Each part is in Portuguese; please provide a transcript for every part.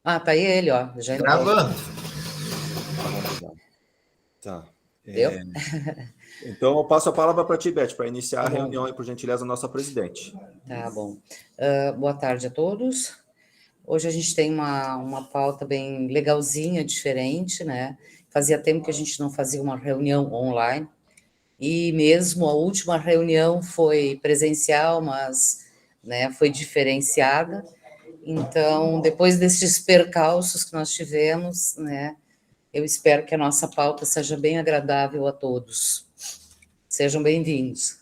Ah, tá aí ele, ó. Já entrou. Gravando. Tá. Deu? Então, eu passo a palavra para ti, Beth, para iniciar Tá a bom. reunião, por gentileza, da nossa presidente. Tá bom. Boa tarde a todos. Hoje a gente tem uma pauta bem legalzinha, diferente, né? Fazia tempo que a gente não fazia uma reunião online. E mesmo a última reunião foi presencial, mas, né, foi diferenciada. Então, depois desses percalços que nós tivemos, né, eu espero que a nossa pauta seja bem agradável a todos. Sejam bem-vindos.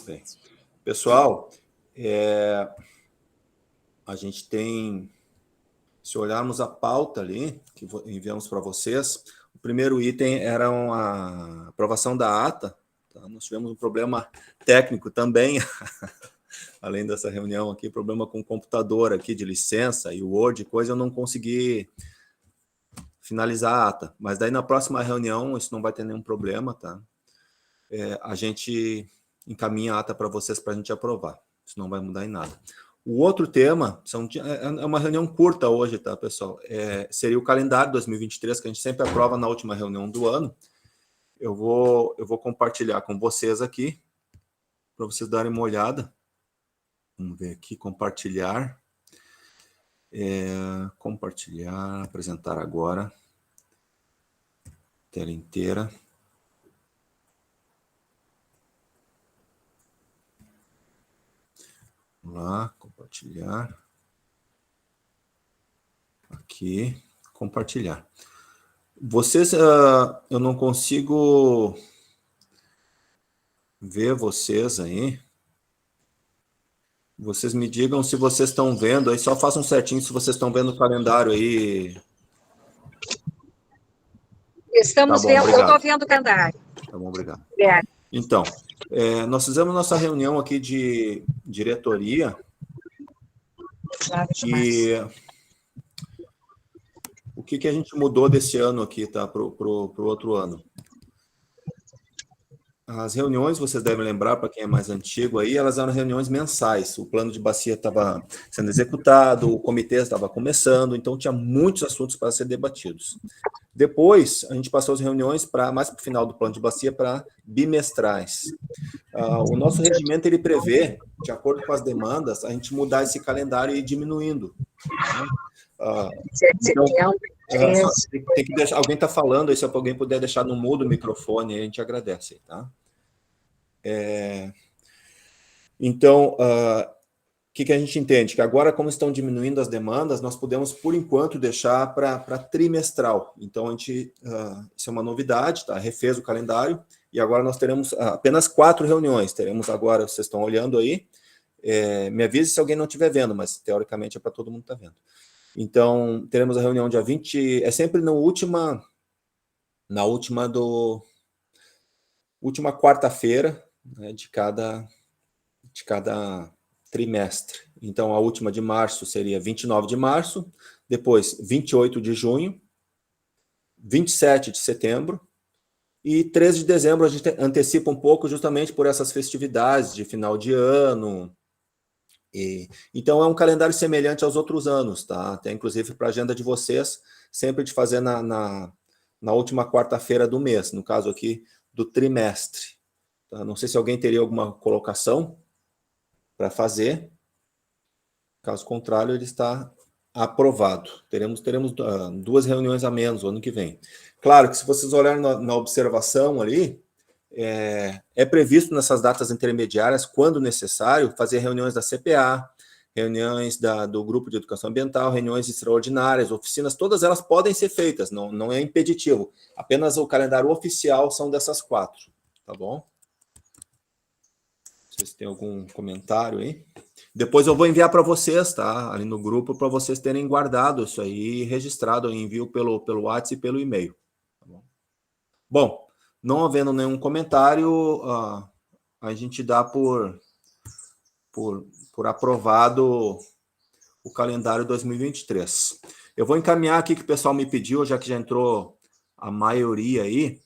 Bem, pessoal, a gente tem, se olharmos a pauta ali, que enviamos para vocês, o primeiro item era a aprovação da ata. Tá? Nós tivemos um problema técnico também, além dessa reunião aqui, problema com o computador aqui de licença e o Word, coisa, eu não consegui finalizar a ata. Mas daí na próxima reunião isso não vai ter nenhum problema, tá? A gente encaminha a ata para vocês para a gente aprovar. Isso não vai mudar em nada. O outro tema, é uma reunião curta hoje, tá, pessoal? Seria o calendário 2023, que a gente sempre aprova na última reunião do ano. Eu vou compartilhar com vocês aqui, para vocês darem uma olhada. Vamos ver aqui, compartilhar. Compartilhar, apresentar agora. Tela inteira. Vamos lá, compartilhar. Aqui, compartilhar. Vocês, eu não consigo ver vocês aí. Vocês me digam se vocês estão vendo aí, só façam certinho se vocês estão vendo o calendário aí. Estamos vendo, obrigado. eu estou vendo o calendário. Tá bom, obrigado. Então, nós fizemos nossa reunião aqui de diretoria e o que a gente mudou desse ano aqui, tá, para o outro ano? As reuniões, vocês devem lembrar, para quem é mais antigo aí, elas eram reuniões mensais. O plano de bacia estava sendo executado, o comitê estava começando, então tinha muitos assuntos para ser debatidos. Depois, a gente passou as reuniões mais para o final do plano de bacia para bimestrais. O nosso regimento, ele prevê, de acordo com as demandas, a gente mudar esse calendário e ir diminuindo. Então, tem que deixar, alguém está falando, aí se alguém puder deixar no mudo o microfone, a gente agradece, tá? Então, o que a gente entende? Que agora, como estão diminuindo as demandas, nós podemos, por enquanto, deixar para trimestral. Então, a gente, isso é uma novidade, tá? Refez o calendário, e agora nós teremos apenas 4 reuniões. Teremos agora, vocês estão olhando aí, me avise se alguém não estiver vendo, mas teoricamente é para todo mundo estar vendo. Então, teremos a reunião dia 20, é sempre na última quarta-feira, né, de cada trimestre. Então, a última de março seria 29 de março, depois 28 de junho, 27 de setembro e 13 de dezembro a gente antecipa um pouco justamente por essas festividades de final de ano. Então, é um calendário semelhante aos outros anos, tá? Até inclusive para a agenda de vocês, sempre de fazer na última quarta-feira do mês, no caso aqui do trimestre. Tá? Não sei se alguém teria alguma colocação para fazer. Caso contrário, ele está aprovado. Teremos 2 reuniões a menos o ano que vem. Claro que se vocês olharem na observação ali, é previsto nessas datas intermediárias, quando necessário, fazer reuniões da CPA, reuniões do Grupo de Educação Ambiental, reuniões extraordinárias, oficinas, todas elas podem ser feitas, não é impeditivo. Apenas o calendário oficial são dessas 4, tá bom? Vocês têm algum comentário aí? Depois eu vou enviar para vocês, tá? Ali no grupo, para vocês terem guardado isso aí, registrado, eu envio pelo WhatsApp e pelo e-mail. Tá bom? Bom, não havendo nenhum comentário, a gente dá por aprovado o calendário 2023. Eu vou encaminhar aqui que o pessoal me pediu, já que já entrou a maioria aí,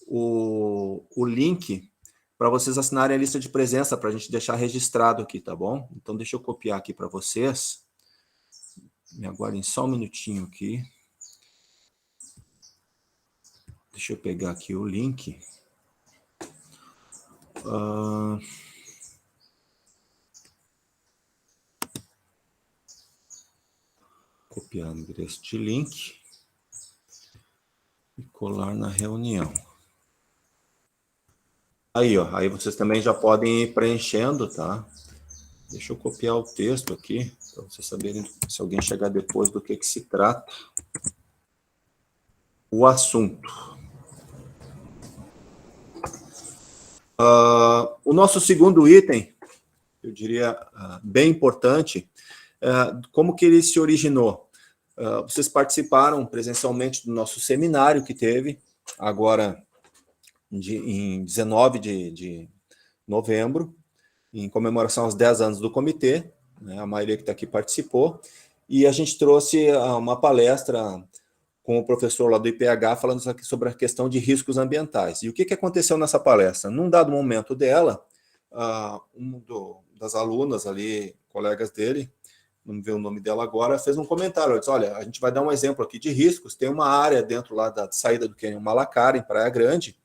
o link para vocês assinarem a lista de presença, para a gente deixar registrado aqui, tá bom? Então, deixa eu copiar aqui para vocês. Me aguardem só um minutinho aqui. Deixa eu pegar aqui o link. Copiar o endereço de link e colar na reunião. Aí, ó, aí vocês também já podem ir preenchendo, tá? Deixa eu copiar o texto aqui, para vocês saberem, se alguém chegar depois, do que se trata o assunto. O nosso segundo item, eu diria bem importante, como que ele se originou? Vocês participaram presencialmente do nosso seminário que teve, agora em 19 de novembro, em comemoração aos 10 anos do comitê, né, a maioria que está aqui participou, e a gente trouxe uma palestra com o professor lá do IPH, falando sobre a questão de riscos ambientais. E o que aconteceu nessa palestra? Num dado momento dela, das alunas ali, colegas dele, não me vê o nome dela agora, fez um comentário, disse, olha, a gente vai dar um exemplo aqui de riscos, tem uma área dentro lá da saída do Cânion Malacara, em Praia Grande,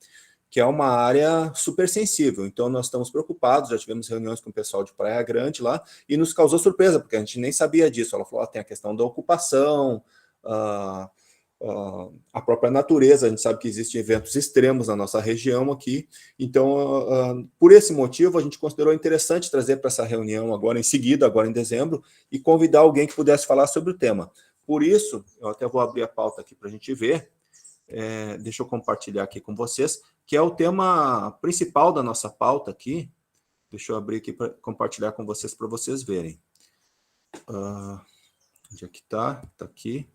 que é uma área super sensível, então nós estamos preocupados, já tivemos reuniões com o pessoal de Praia Grande lá, e nos causou surpresa, porque a gente nem sabia disso. Ela falou, tem a questão da ocupação, a própria natureza, a gente sabe que existem eventos extremos na nossa região aqui, então, por esse motivo, a gente considerou interessante trazer para essa reunião agora em seguida, agora em dezembro, e convidar alguém que pudesse falar sobre o tema. Por isso, eu até vou abrir a pauta aqui para a gente ver, deixa eu compartilhar aqui com vocês, que é o tema principal da nossa pauta aqui. Deixa eu abrir aqui para compartilhar com vocês, para vocês verem. Onde é que está? Está aqui.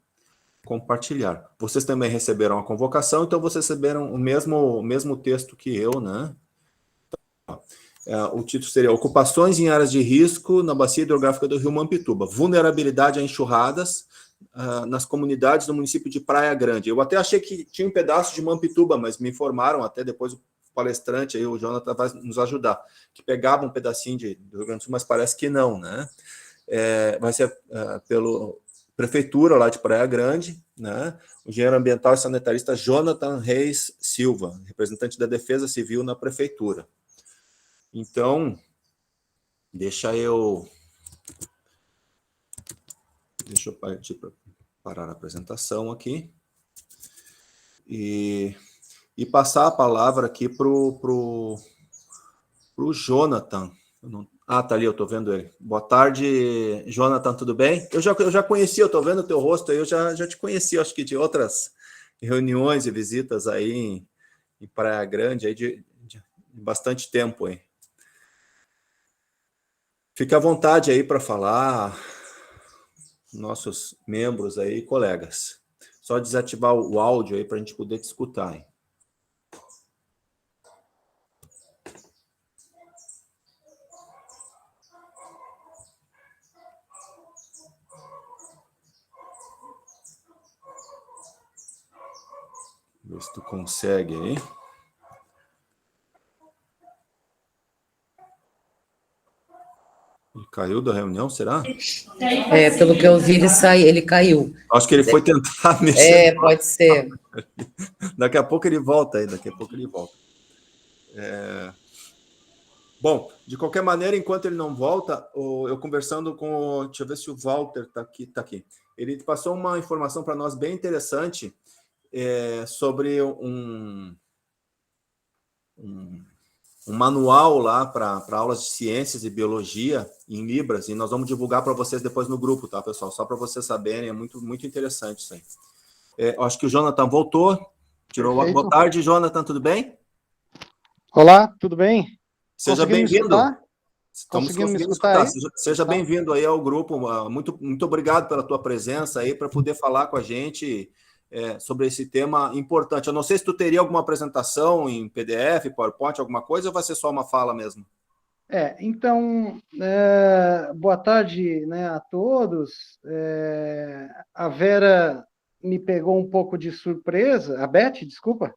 Compartilhar. Vocês também receberam a convocação, então vocês receberam o mesmo texto que eu, né? O título seria Ocupações em áreas de risco na bacia hidrográfica do Rio Mampituba. Vulnerabilidade a enxurradas nas comunidades do município de Praia Grande. Eu até achei que tinha um pedaço de Mampituba, mas me informaram, até depois o palestrante, aí, o Jonathan, vai nos ajudar, que pegava um pedacinho do Rio Grande do Sul, mas parece que não, né? Vai ser pela prefeitura lá de Praia Grande, né? O engenheiro ambiental e sanitarista Jonathan Reis Silva, representante da Defesa Civil na prefeitura. Então, deixa eu partir para parar a apresentação aqui e passar a palavra aqui para o Jonathan. Tá ali, eu estou vendo ele. Boa tarde, Jonathan, tudo bem? Eu já conheci, eu estou vendo o teu rosto aí, eu já te conheci, acho que de outras reuniões e visitas aí em Praia Grande, aí de bastante tempo aí. Fique à vontade aí para falar, nossos membros aí, colegas. Só desativar o áudio aí para a gente poder te escutar. Hein? Ver se tu consegue aí. Ele caiu da reunião, será? Pelo que eu vi, ele caiu. Acho que ele foi tentar mexer. Pode ser. Daqui a pouco ele volta aí, Bom, de qualquer maneira, enquanto ele não volta, eu conversando com... Deixa eu ver se o Walter está aqui. Ele passou uma informação para nós bem interessante sobre um manual lá para aulas de ciências e biologia em Libras, e nós vamos divulgar para vocês depois no grupo, tá, pessoal? Só para vocês saberem, é muito, muito interessante isso aí. Acho que o Jonathan voltou. Perfeito. Boa tarde, Jonathan, tudo bem? Olá, tudo bem? Seja bem-vindo. Estamos conseguindo me escutar. aí? Seja bem-vindo aí ao grupo. Muito, muito obrigado pela tua presença aí, para poder falar com a gente sobre esse tema importante. Eu não sei se tu teria alguma apresentação em PDF, PowerPoint, alguma coisa, ou vai ser só uma fala mesmo? Então, boa tarde, né, a todos. A Vera me pegou um pouco de surpresa, a Beth, desculpa,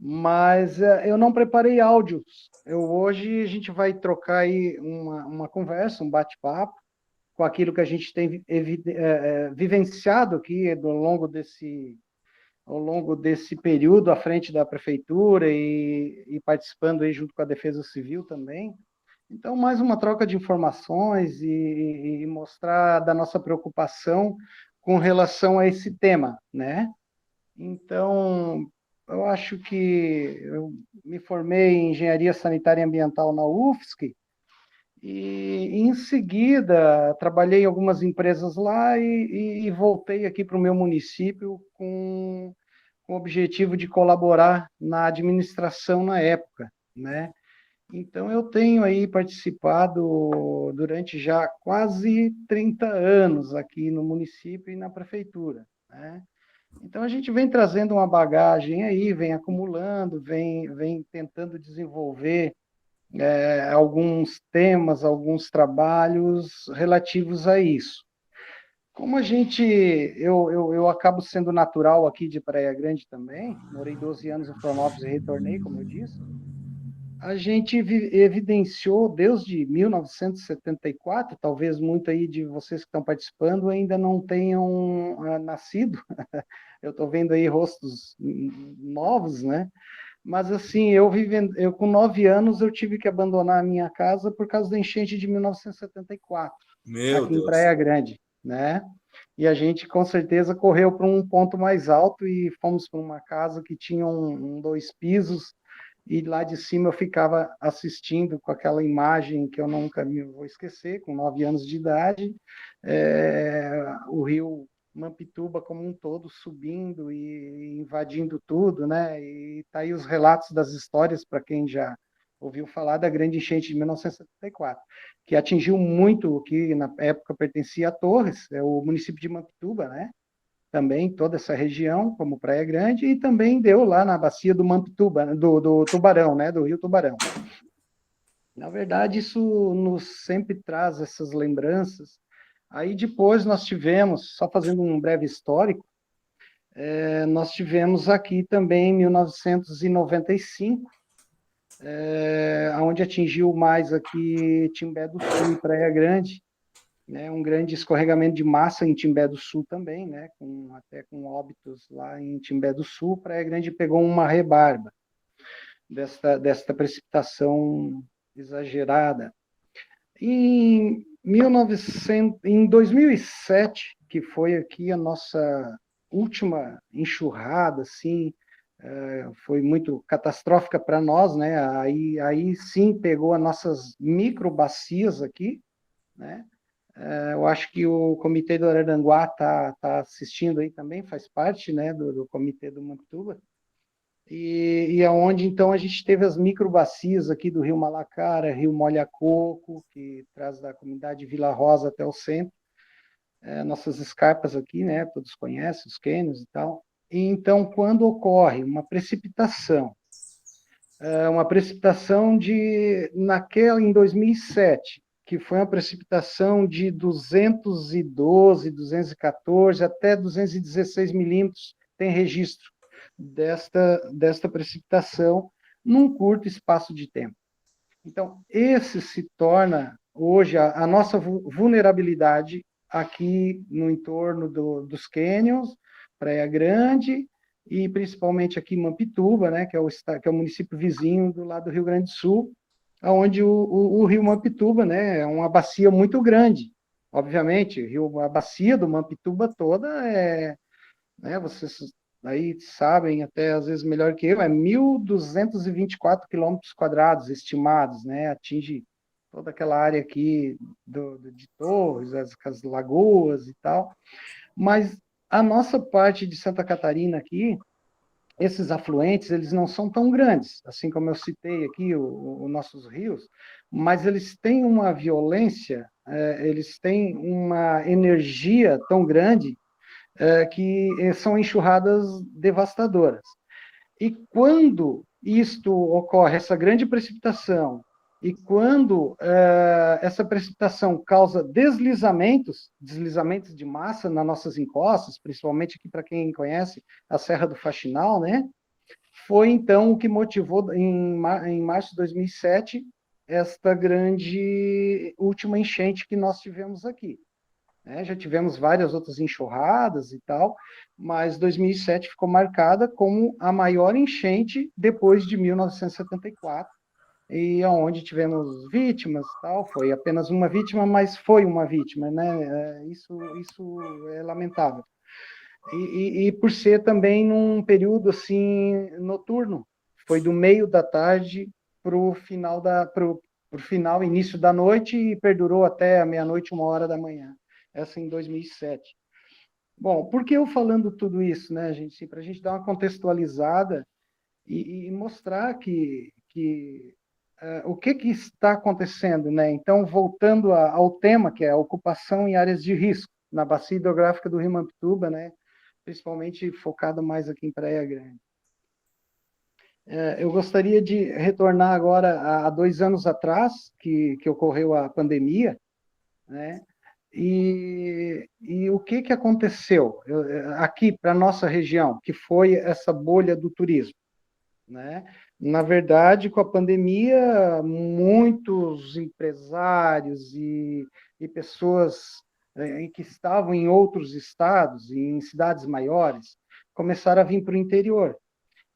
mas eu não preparei áudios. Hoje a gente vai trocar aí uma conversa, um bate-papo, com aquilo que a gente tem vivenciado aqui ao longo desse período à frente da prefeitura e participando aí junto com a Defesa Civil também. Então, mais uma troca de informações e mostrar da nossa preocupação com relação a esse tema, né? Então, eu acho que eu me formei em Engenharia Sanitária e Ambiental na UFSC, e em seguida trabalhei em algumas empresas lá e voltei aqui para o meu município com o objetivo de colaborar na administração na época, né? Então, eu tenho aí participado durante já quase 30 anos aqui no município e na prefeitura, né? Então, a gente vem trazendo uma bagagem aí, vem acumulando, vem tentando desenvolver alguns temas, alguns trabalhos relativos a isso. Como eu acabo sendo natural aqui de Praia Grande também, morei 12 anos em Florianópolis e retornei, como eu disse, a gente evidenciou desde 1974, talvez muito aí de vocês que estão participando ainda não tenham nascido, eu estou vendo aí rostos novos, né? Mas assim, eu com 9 anos eu tive que abandonar a minha casa por causa da enchente de 1974, Meu aqui em Deus. Praia Grande, né? E a gente com certeza correu para um ponto mais alto e fomos para uma casa que tinha 2 pisos, e lá de cima eu ficava assistindo com aquela imagem que eu nunca me vou esquecer, com 9 anos de idade, o rio Mampituba como um todo subindo e invadindo tudo, né? E tá aí os relatos das histórias para quem já ouviu falar da grande enchente de 1974, que atingiu muito o que na época pertencia a Torres, é o município de Mampituba, né? Também toda essa região, como Praia Grande, e também deu lá na bacia do Mampituba, do Tubarão, né? Do Rio Tubarão. Na verdade, isso nos sempre traz essas lembranças. Aí depois nós tivemos, só fazendo um breve histórico, nós tivemos aqui também em 1995, onde atingiu mais aqui Timbé do Sul e Praia Grande, né, um grande escorregamento de massa em Timbé do Sul também, né, até com óbitos lá em Timbé do Sul. Praia Grande pegou uma rebarba desta precipitação exagerada. Em 2007, que foi aqui a nossa última enxurrada, assim, foi muito catastrófica para nós, né? Aí sim pegou as nossas microbacias aqui, né? Eu acho que o Comitê do Araranguá tá assistindo aí também, faz parte, né, do Comitê do Mampituba, e aonde então a gente teve as microbacias aqui do Rio Malacara, Rio Molha-Coco, que traz da comunidade Vila Rosa até o centro, nossas escarpas aqui, né, todos conhecem, os cânions e tal. E então, quando ocorre uma precipitação em 2007, que foi uma precipitação de 212, 214, até 216 milímetros, tem registro desta precipitação num curto espaço de tempo. Então, esse se torna, hoje, a nossa vulnerabilidade aqui no entorno dos cânions, Praia Grande, e principalmente aqui em Mampituba, né, que é o município vizinho do lado do Rio Grande do Sul, onde o rio Mampituba, né, é uma bacia muito grande. Obviamente, a bacia do Mampituba toda né, vocês aí sabem até às vezes melhor que eu, 1.224 quilômetros quadrados estimados, né, atinge toda aquela área aqui de Torres, as lagoas e tal, mas a nossa parte de Santa Catarina aqui, esses afluentes, eles não são tão grandes, assim como eu citei aqui os nossos rios, mas eles têm uma violência, eles têm uma energia tão grande que são enxurradas devastadoras. E quando isto ocorre, essa grande precipitação, e quando essa precipitação causa deslizamentos de massa nas nossas encostas, principalmente aqui para quem conhece a Serra do Faxinal, né? Foi então o que motivou, em março de 2007, esta grande última enchente que nós tivemos aqui. Já tivemos várias outras enxurradas e tal, mas 2007 ficou marcada como a maior enchente depois de 1974, e onde tivemos vítimas, tal, foi apenas uma vítima, mas foi uma vítima, né? Isso é lamentável. E por ser também num período assim noturno, foi do meio da tarde para o final, início da noite, e perdurou até a meia-noite, 1 hora da manhã. Essa em 2007. Bom, por que eu falando tudo isso, né, gente? Para a gente dar uma contextualizada e mostrar o que está acontecendo, né? Então, voltando ao tema, que é a ocupação em áreas de risco, na bacia hidrográfica do Rio Mampituba, né? Principalmente focado mais aqui em Praia Grande. Eu gostaria de retornar agora a 2 anos atrás, que ocorreu a pandemia, né? E o que aconteceu aqui para a nossa região, que foi essa bolha do turismo, né? Na verdade, com a pandemia, muitos empresários e pessoas que estavam em outros estados e em cidades maiores começaram a vir para o interior.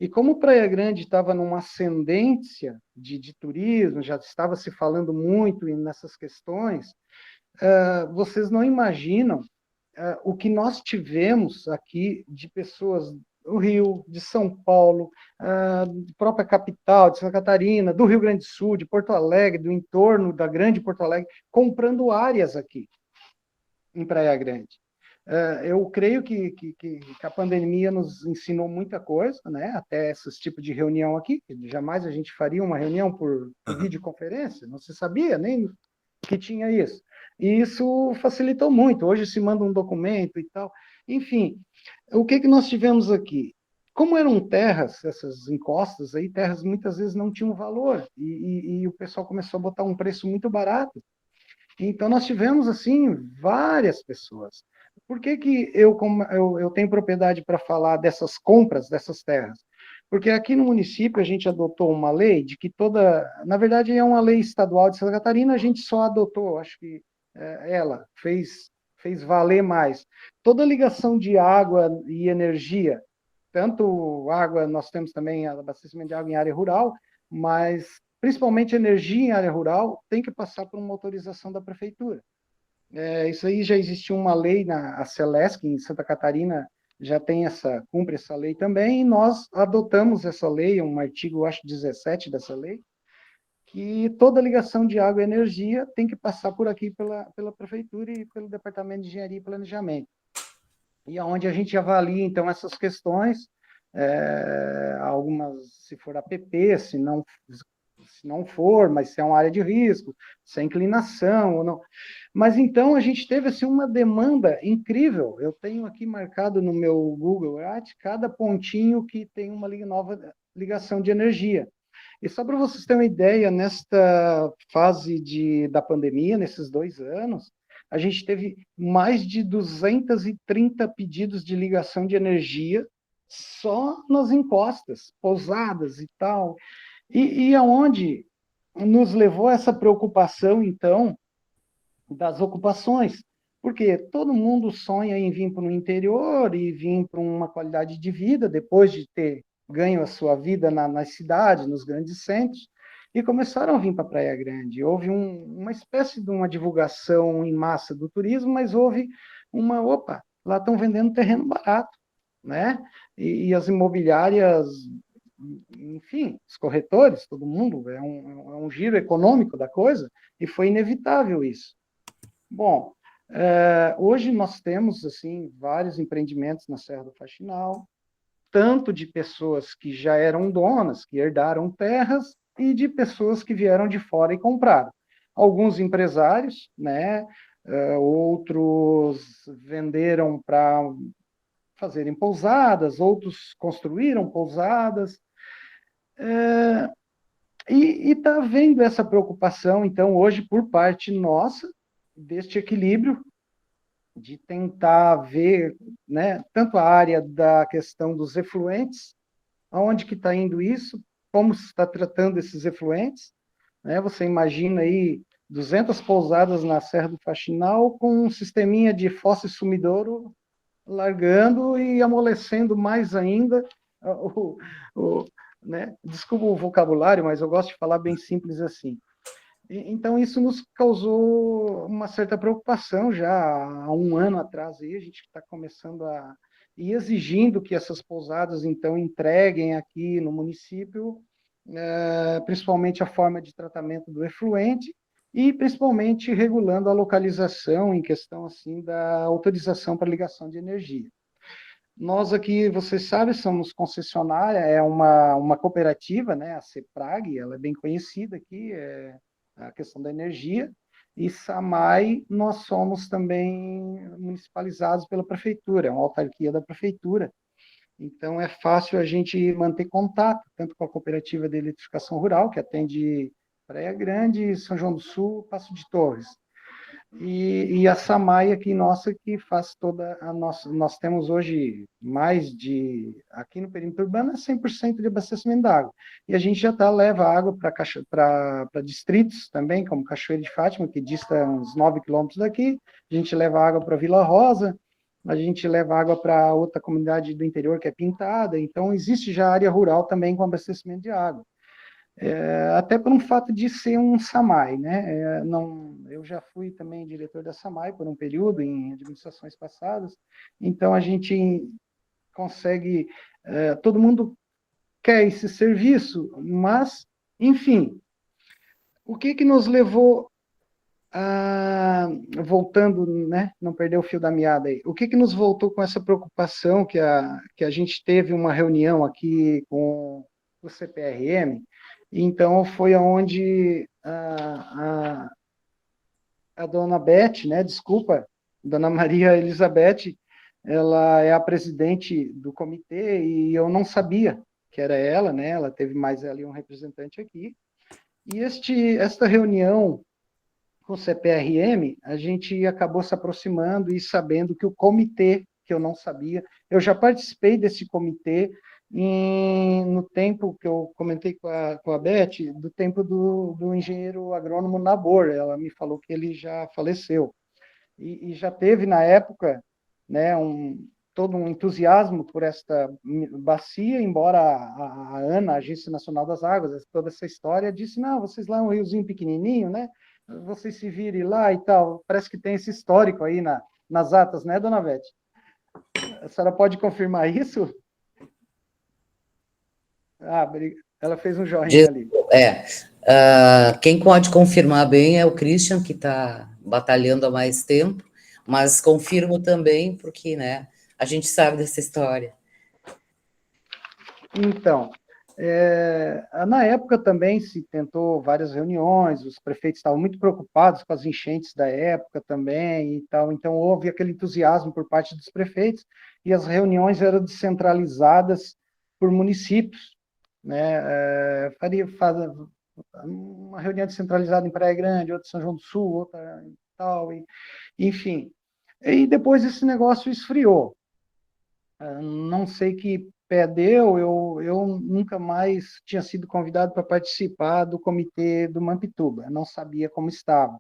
E como Praia Grande estava numa ascendência de turismo, já estava se falando muito nessas questões, vocês não imaginam o que nós tivemos aqui de pessoas do Rio, de São Paulo, própria capital, de Santa Catarina, do Rio Grande do Sul, de Porto Alegre, do entorno da grande Porto Alegre, comprando áreas aqui, em Praia Grande. Eu creio que a pandemia nos ensinou muita coisa, né? Até esse tipo de reunião aqui, jamais a gente faria uma reunião por videoconferência, não se sabia nem que tinha isso. E isso facilitou muito. Hoje se manda um documento e tal. Enfim, o que nós tivemos aqui? Como eram terras, essas encostas aí, terras muitas vezes não tinham valor, e o pessoal começou a botar um preço muito barato. Então, nós tivemos, assim, várias pessoas. Por que eu tenho propriedade para falar dessas compras dessas terras? Porque aqui no município a gente adotou uma lei de que na verdade é uma lei estadual de Santa Catarina, a gente só adotou, acho que ela fez valer mais. Toda ligação de água e energia, tanto água, nós temos também abastecimento de água em área rural, mas principalmente energia em área rural, tem que passar por uma autorização da prefeitura. Isso aí já existiu uma lei a Celesc, em Santa Catarina, já cumpre essa lei também, e nós adotamos essa lei, um artigo, acho, 17 dessa lei, que toda ligação de água e energia tem que passar por aqui pela prefeitura e pelo Departamento de Engenharia e Planejamento. E onde a gente avalia, então, essas questões, algumas, se for APP, se não for, mas se é uma área de risco, se é inclinação ou não. Mas então a gente teve assim, uma demanda incrível. Eu tenho aqui marcado no meu Google Earth cada pontinho que tem uma nova ligação de energia. E só para vocês terem uma ideia, nesta fase da pandemia, nesses 2 anos, a gente teve mais de 230 pedidos de ligação de energia só nas encostas, pousadas e tal. E aonde nos levou essa preocupação, então, das ocupações? Porque todo mundo sonha em vir para o interior e vir para uma qualidade de vida, depois de ter ganho a sua vida nas cidades, nos grandes centros, e começaram a vir para Praia Grande. Houve uma espécie de uma divulgação em massa do turismo, mas houve opa, lá estão vendendo terreno barato, né? E as imobiliárias, enfim, os corretores, todo mundo, é um giro econômico da coisa, e foi inevitável isso. Bom, hoje nós temos, assim, vários empreendimentos na Serra do Faxinal, tanto de pessoas que já eram donas, que herdaram terras, e de pessoas que vieram de fora e compraram. Alguns empresários, né, outros venderam para fazerem pousadas, outros construíram pousadas, e está havendo essa preocupação, então, hoje, por parte nossa, deste equilíbrio, de tentar ver, né, tanto a área da questão dos efluentes, aonde que está indo isso, como se está tratando esses efluentes, né? Você imagina aí 200 pousadas na Serra do Faxinal com um sisteminha de fossa e sumidouro largando e amolecendo mais ainda o, o, né? Desculpa o vocabulário, mas eu gosto de falar bem simples assim. Então, isso nos causou uma certa preocupação já há um ano atrás. Aí, a gente está começando a ir exigindo que essas pousadas, então, entreguem aqui no município, principalmente a forma de tratamento do efluente e, principalmente, regulando a localização em questão assim da autorização para ligação de energia. Nós aqui, vocês sabem, somos concessionária, é uma cooperativa, né, a CEPRAG, ela é bem conhecida aqui, a questão da energia, e SAMAI, nós somos também municipalizados pela prefeitura, é uma autarquia da prefeitura. Então, é fácil a gente manter contato, tanto com a cooperativa de eletrificação rural, que atende Praia Grande, São João do Sul, Passo de Torres, e a SAMAI aqui nossa, que faz toda a nossa... Nós temos hoje mais de... Aqui no perímetro urbano é 100% de abastecimento de água. E a gente já leva água para distritos também, como Cachoeira de Fátima, que dista uns 9 quilômetros daqui. A gente leva água para Vila Rosa, a gente leva água para outra comunidade do interior, que é Pintada. Então, existe já área rural também com abastecimento de água. Até por um fato de ser um SAMAI, né? Eu já fui também diretor da SAMAI por um período em administrações passadas, então a gente consegue, todo mundo quer esse serviço, mas, enfim, o que nos levou voltando, né? Não perder o fio da meada aí, o que nos voltou com essa preocupação que a gente teve uma reunião aqui com o CPRM. Então, foi onde a dona Beth, né, desculpa, dona Maria Elizabeth, ela é a presidente do comitê e eu não sabia que era ela, né, ela teve mais ali um representante aqui. E esta reunião com o CPRM, a gente acabou se aproximando e sabendo que o comitê, que eu não sabia, eu já participei desse comitê, no tempo que eu comentei com a Beth, do tempo do engenheiro agrônomo Nabor, ela me falou que ele já faleceu. E já teve, na época, né, todo um entusiasmo por esta bacia, embora a ANA, a Agência Nacional das Águas, toda essa história, disse, não, vocês lá é um riozinho pequenininho, né, vocês se virem lá e tal. Parece que tem esse histórico aí nas atas, né, dona Beth? A senhora pode confirmar isso? Ela fez um joinha ali. Quem pode confirmar bem é o Christian, que está batalhando há mais tempo, mas confirmo também porque, né, a gente sabe dessa história. Então, na época também se tentou várias reuniões, os prefeitos estavam muito preocupados com as enchentes da época também e tal, então houve aquele entusiasmo por parte dos prefeitos e as reuniões eram descentralizadas por municípios, né? Uma reunião descentralizada em Praia Grande, outra em São João do Sul, outra em tal, enfim. E depois esse negócio esfriou. Não sei que pé deu, eu nunca mais tinha sido convidado para participar do comitê do Mampituba, não sabia como estava.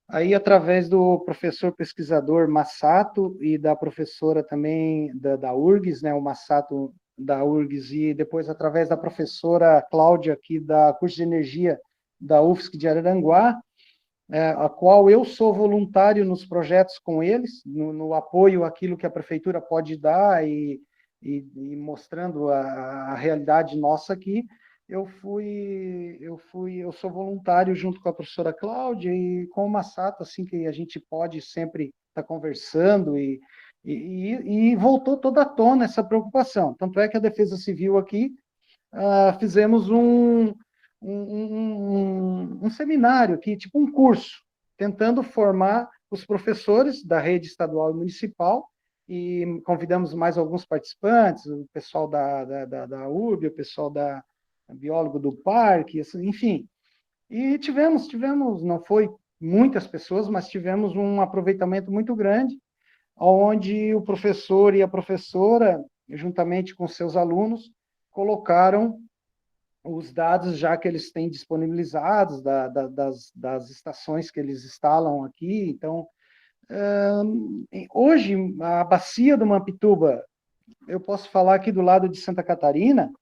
Aí, através do professor pesquisador Massato e da professora também da URGS, né, o Massato da URGS, e depois através da professora Cláudia, aqui da curso de energia da UFSC de Araranguá, a qual eu sou voluntário nos projetos com eles, no apoio àquilo que a prefeitura pode dar e mostrando a realidade nossa aqui. Eu sou voluntário junto com a professora Cláudia e com o Massato, assim, que a gente pode sempre estar conversando e voltou toda à tona essa preocupação. Tanto é que a Defesa Civil aqui fizemos um seminário aqui, tipo um curso, tentando formar os professores da rede estadual e municipal, e convidamos mais alguns participantes, o pessoal da URB, o pessoal da biólogo do parque, enfim. E tivemos, não foi muitas pessoas, mas tivemos um aproveitamento muito grande, onde o professor e a professora, juntamente com seus alunos, colocaram os dados já que eles têm disponibilizados das estações que eles instalam aqui. Então, hoje, a bacia do Mampituba, eu posso falar aqui do lado de Santa Catarina,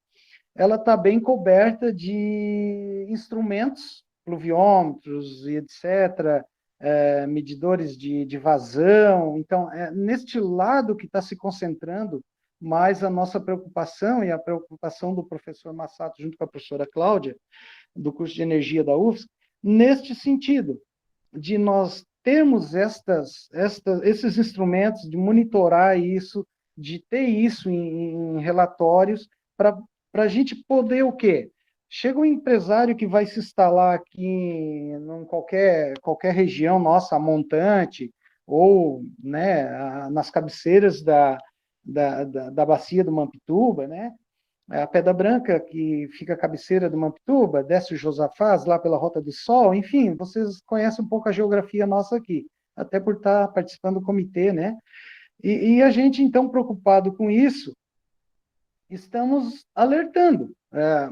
ela está bem coberta de instrumentos, pluviômetros e etc., medidores de vazão. Então, neste lado que está se concentrando mais a nossa preocupação e a preocupação do professor Massato, junto com a professora Cláudia, do curso de energia da UFSC, neste sentido, de nós termos esses instrumentos, de monitorar isso, de ter isso em relatórios, para a gente poder o quê? Chega um empresário que vai se instalar aqui em qualquer região nossa, a montante, ou né, nas cabeceiras da bacia do Mampituba, né? A Pedra Branca, que fica à cabeceira do Mampituba, desce o Josafás, lá pela Rota do Sol, enfim, vocês conhecem um pouco a geografia nossa aqui, até por estar participando do comitê, né? E a gente, então, preocupado com isso, estamos alertando,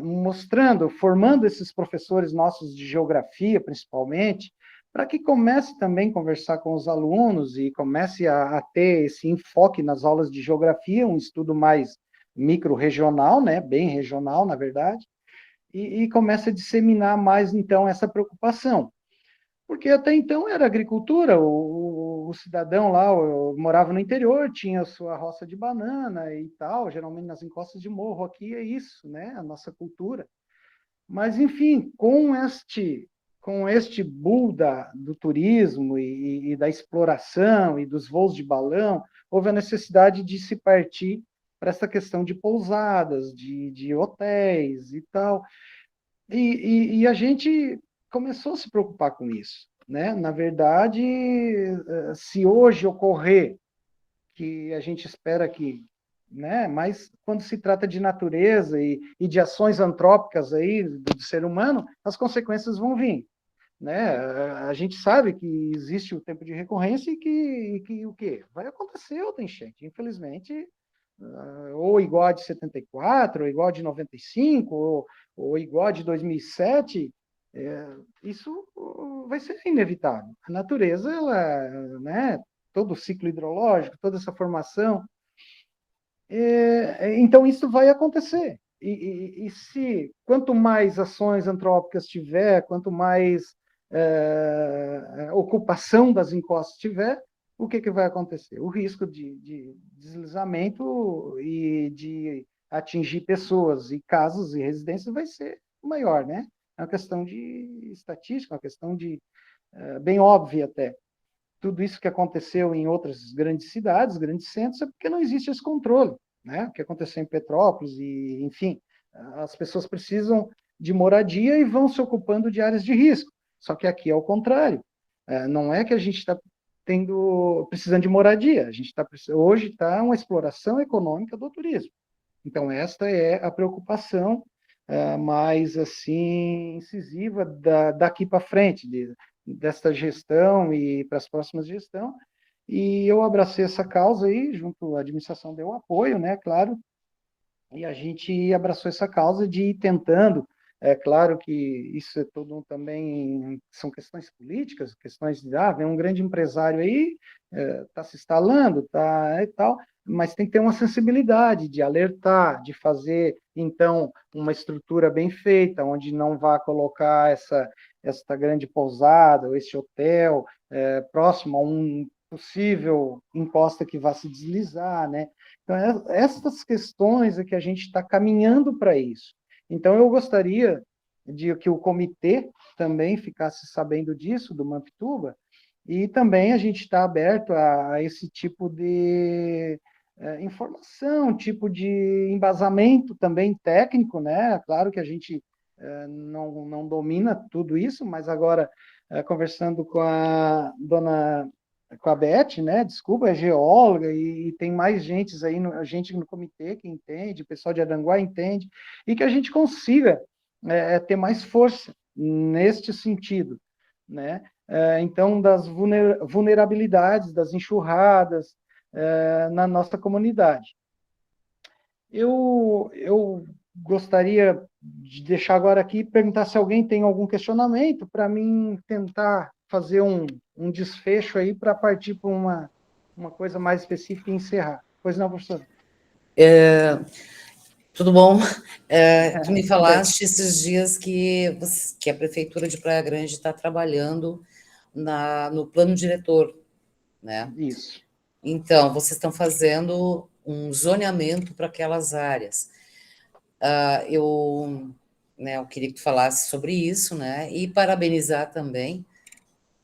mostrando, formando esses professores nossos de geografia, principalmente, para que comece também a conversar com os alunos e comece a ter esse enfoque nas aulas de geografia, um estudo mais micro-regional, né, bem regional, na verdade, e comece a disseminar mais, então, essa preocupação. Porque até então era agricultura, o cidadão lá morava no interior, tinha a sua roça de banana e tal, geralmente nas encostas de morro, aqui é isso, né, a nossa cultura. Mas, enfim, com este boom do turismo e da exploração e dos voos de balão, houve a necessidade de se partir para essa questão de pousadas, de hotéis e tal. E a gente começou a se preocupar com isso, né? Na verdade, se hoje ocorrer, que a gente espera que, né? Mas quando se trata de natureza e de ações antrópicas aí do ser humano, as consequências vão vir, né? A gente sabe que existe o tempo de recorrência e que o quê? Vai acontecer outra enchente, infelizmente, ou igual a de 74, ou igual a de 95, ou igual a de 2007, isso vai ser inevitável. A natureza, ela, né, todo o ciclo hidrológico, toda essa formação, então isso vai acontecer. E se quanto mais ações antrópicas tiver, quanto mais ocupação das encostas tiver, o que vai acontecer? O risco de deslizamento e de atingir pessoas e casas e residências vai ser maior, né? É uma questão de estatística, uma questão bem óbvia até. Tudo isso que aconteceu em outras grandes cidades, grandes centros, é porque não existe esse controle, né? O que aconteceu em Petrópolis e, enfim, as pessoas precisam de moradia e vão se ocupando de áreas de risco. Só que aqui é o contrário. Não é que a gente está precisando de moradia, hoje está uma exploração econômica do turismo. Então, esta é a preocupação mais assim incisiva daqui para frente, desta gestão e para as próximas gestões. E eu abracei essa causa aí, junto à administração deu apoio, né, claro, e a gente abraçou essa causa de ir tentando. É claro que isso é tudo também, são questões políticas, questões de, vem um grande empresário aí, está se instalando, e tal, mas tem que ter uma sensibilidade de alertar, de fazer, então, uma estrutura bem feita, onde não vá colocar esta grande pousada, ou esse hotel, próximo a um possível encosta que vá se deslizar, né? Então, essas questões é que a gente está caminhando para isso. Então, eu gostaria de que o comitê também ficasse sabendo disso, do Mampituba, e também a gente está aberto a esse tipo de informação, tipo de embasamento também técnico, né? Claro que a gente não domina tudo isso, mas agora, conversando com a Beth, né? Desculpa, é geóloga e tem mais gente gente no comitê que entende, o pessoal de Aranguá entende, e que a gente consiga ter mais força neste sentido, né? Então, das vulnerabilidades, das enxurradas na nossa comunidade. Eu gostaria de deixar agora aqui e perguntar se alguém tem algum questionamento para mim tentar fazer um desfecho aí para partir para uma coisa mais específica e encerrar. Pois não, professor? Tudo bom? Tu me falaste esses dias que a Prefeitura de Praia Grande está trabalhando no plano diretor, né? Isso. Então, vocês estão fazendo um zoneamento para aquelas áreas. Eu queria que tu falasse sobre isso, né? E parabenizar também,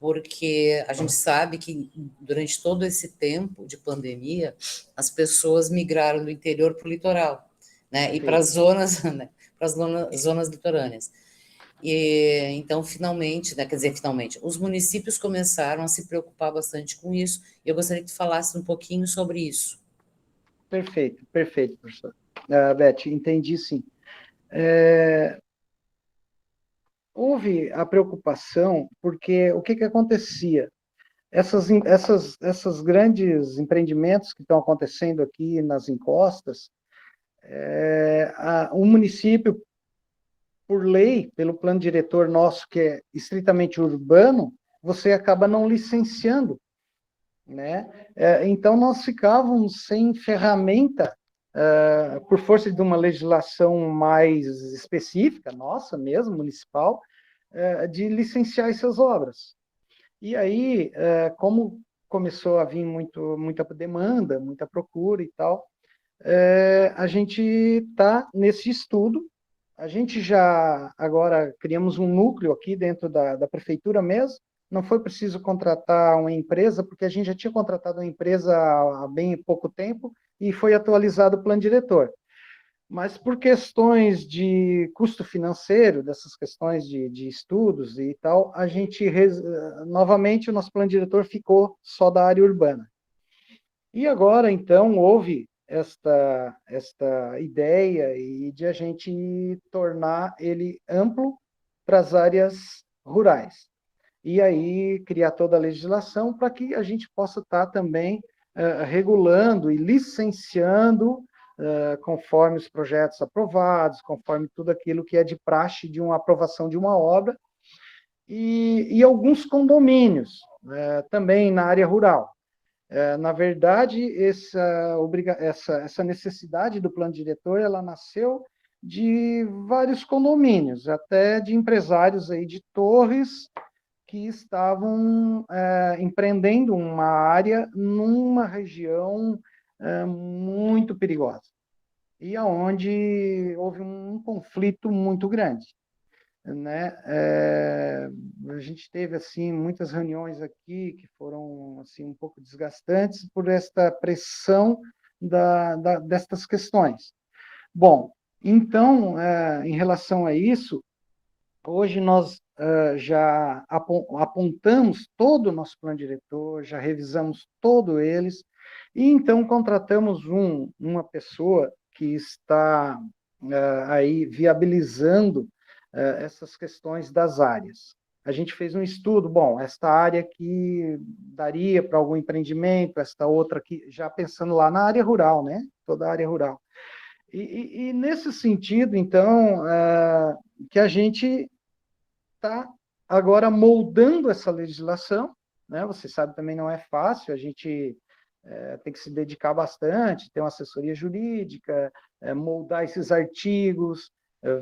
porque a gente sabe que durante todo esse tempo de pandemia, as pessoas migraram do interior para o litoral, né? E para as zonas, né? Para as zonas litorâneas. E então, finalmente, né? Quer dizer, finalmente, os municípios começaram a se preocupar bastante com isso. E eu gostaria que tu falasse um pouquinho sobre isso. Perfeito, perfeito, professor. Beth, entendi sim. Houve a preocupação, porque o que acontecia? Essas grandes empreendimentos que estão acontecendo aqui nas encostas, o município, por lei, pelo plano diretor nosso, que é estritamente urbano, você acaba não licenciando, né? Então, nós ficávamos sem ferramenta, por força de uma legislação mais específica, nossa mesmo, municipal, de licenciar essas obras. E aí, como começou a vir muita demanda, muita procura e tal, a gente está nesse estudo. A gente já agora criamos um núcleo aqui dentro da prefeitura mesmo. Não foi preciso contratar uma empresa, porque a gente já tinha contratado uma empresa há bem pouco tempo e foi atualizado o plano diretor. Mas por questões de custo financeiro, dessas questões de estudos e tal, a gente, novamente, o nosso plano diretor ficou só da área urbana. E agora, então, houve esta ideia de a gente tornar ele amplo para as áreas rurais. E aí criar toda a legislação para que a gente possa estar também regulando e licenciando conforme os projetos aprovados, conforme tudo aquilo que é de praxe de uma aprovação de uma obra, e alguns condomínios também na área rural. Na verdade, essa necessidade do plano diretor, ela nasceu de vários condomínios, até de empresários aí de torres que estavam empreendendo uma área numa região muito perigosa, e aonde houve um conflito muito grande, né? A gente teve assim muitas reuniões aqui que foram assim um pouco desgastantes por esta pressão destas questões. Bom, então, em relação a isso, hoje nós já apontamos todo o nosso plano diretor, já revisamos todos eles, e então contratamos uma pessoa que está aí viabilizando essas questões das áreas. A gente fez um estudo, bom, esta área aqui daria para algum empreendimento, esta outra aqui, já pensando lá na área rural, né? Toda a área rural. E nesse sentido, então, que a gente está agora moldando essa legislação, né? Você sabe, também não é fácil, a gente tem que se dedicar bastante, ter uma assessoria jurídica, moldar esses artigos,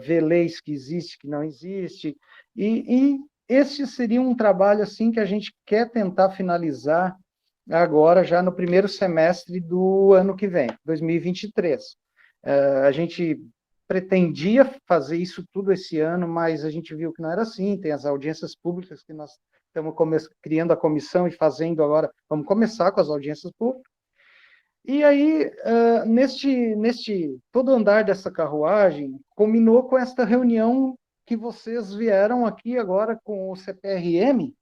ver leis que existem, que não existem, e esse seria um trabalho assim que a gente quer tentar finalizar agora, já no primeiro semestre do ano que vem, 2023. A gente pretendia fazer isso tudo esse ano, mas a gente viu que não era assim, tem as audiências públicas que nós estamos criando a comissão e fazendo agora, vamos começar com as audiências públicas. E aí, neste todo andar dessa carruagem, culminou com esta reunião que vocês vieram aqui agora com o CPRM,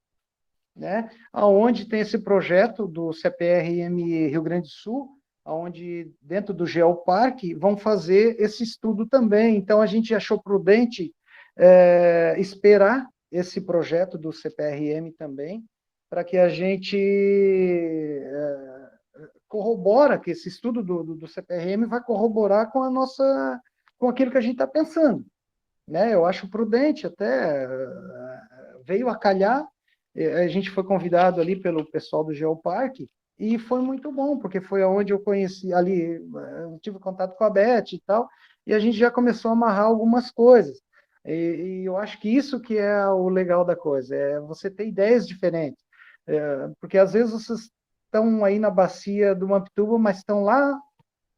né, onde tem esse projeto do CPRM Rio Grande do Sul, onde dentro do Geoparque vão fazer esse estudo também. Então, a gente achou prudente esperar esse projeto do CPRM também, para que a gente corrobora, que esse estudo do CPRM vai corroborar com a nossa com aquilo que a gente está pensando, né? Eu acho prudente até, veio a calhar, a gente foi convidado ali pelo pessoal do Geoparque, e foi muito bom, porque foi onde eu conheci, ali, eu tive contato com a Beth e tal, e a gente já começou a amarrar algumas coisas. E eu acho que isso que é o legal da coisa, é você ter ideias diferentes. Porque às vezes vocês estão aí na bacia do Mampituba, mas estão lá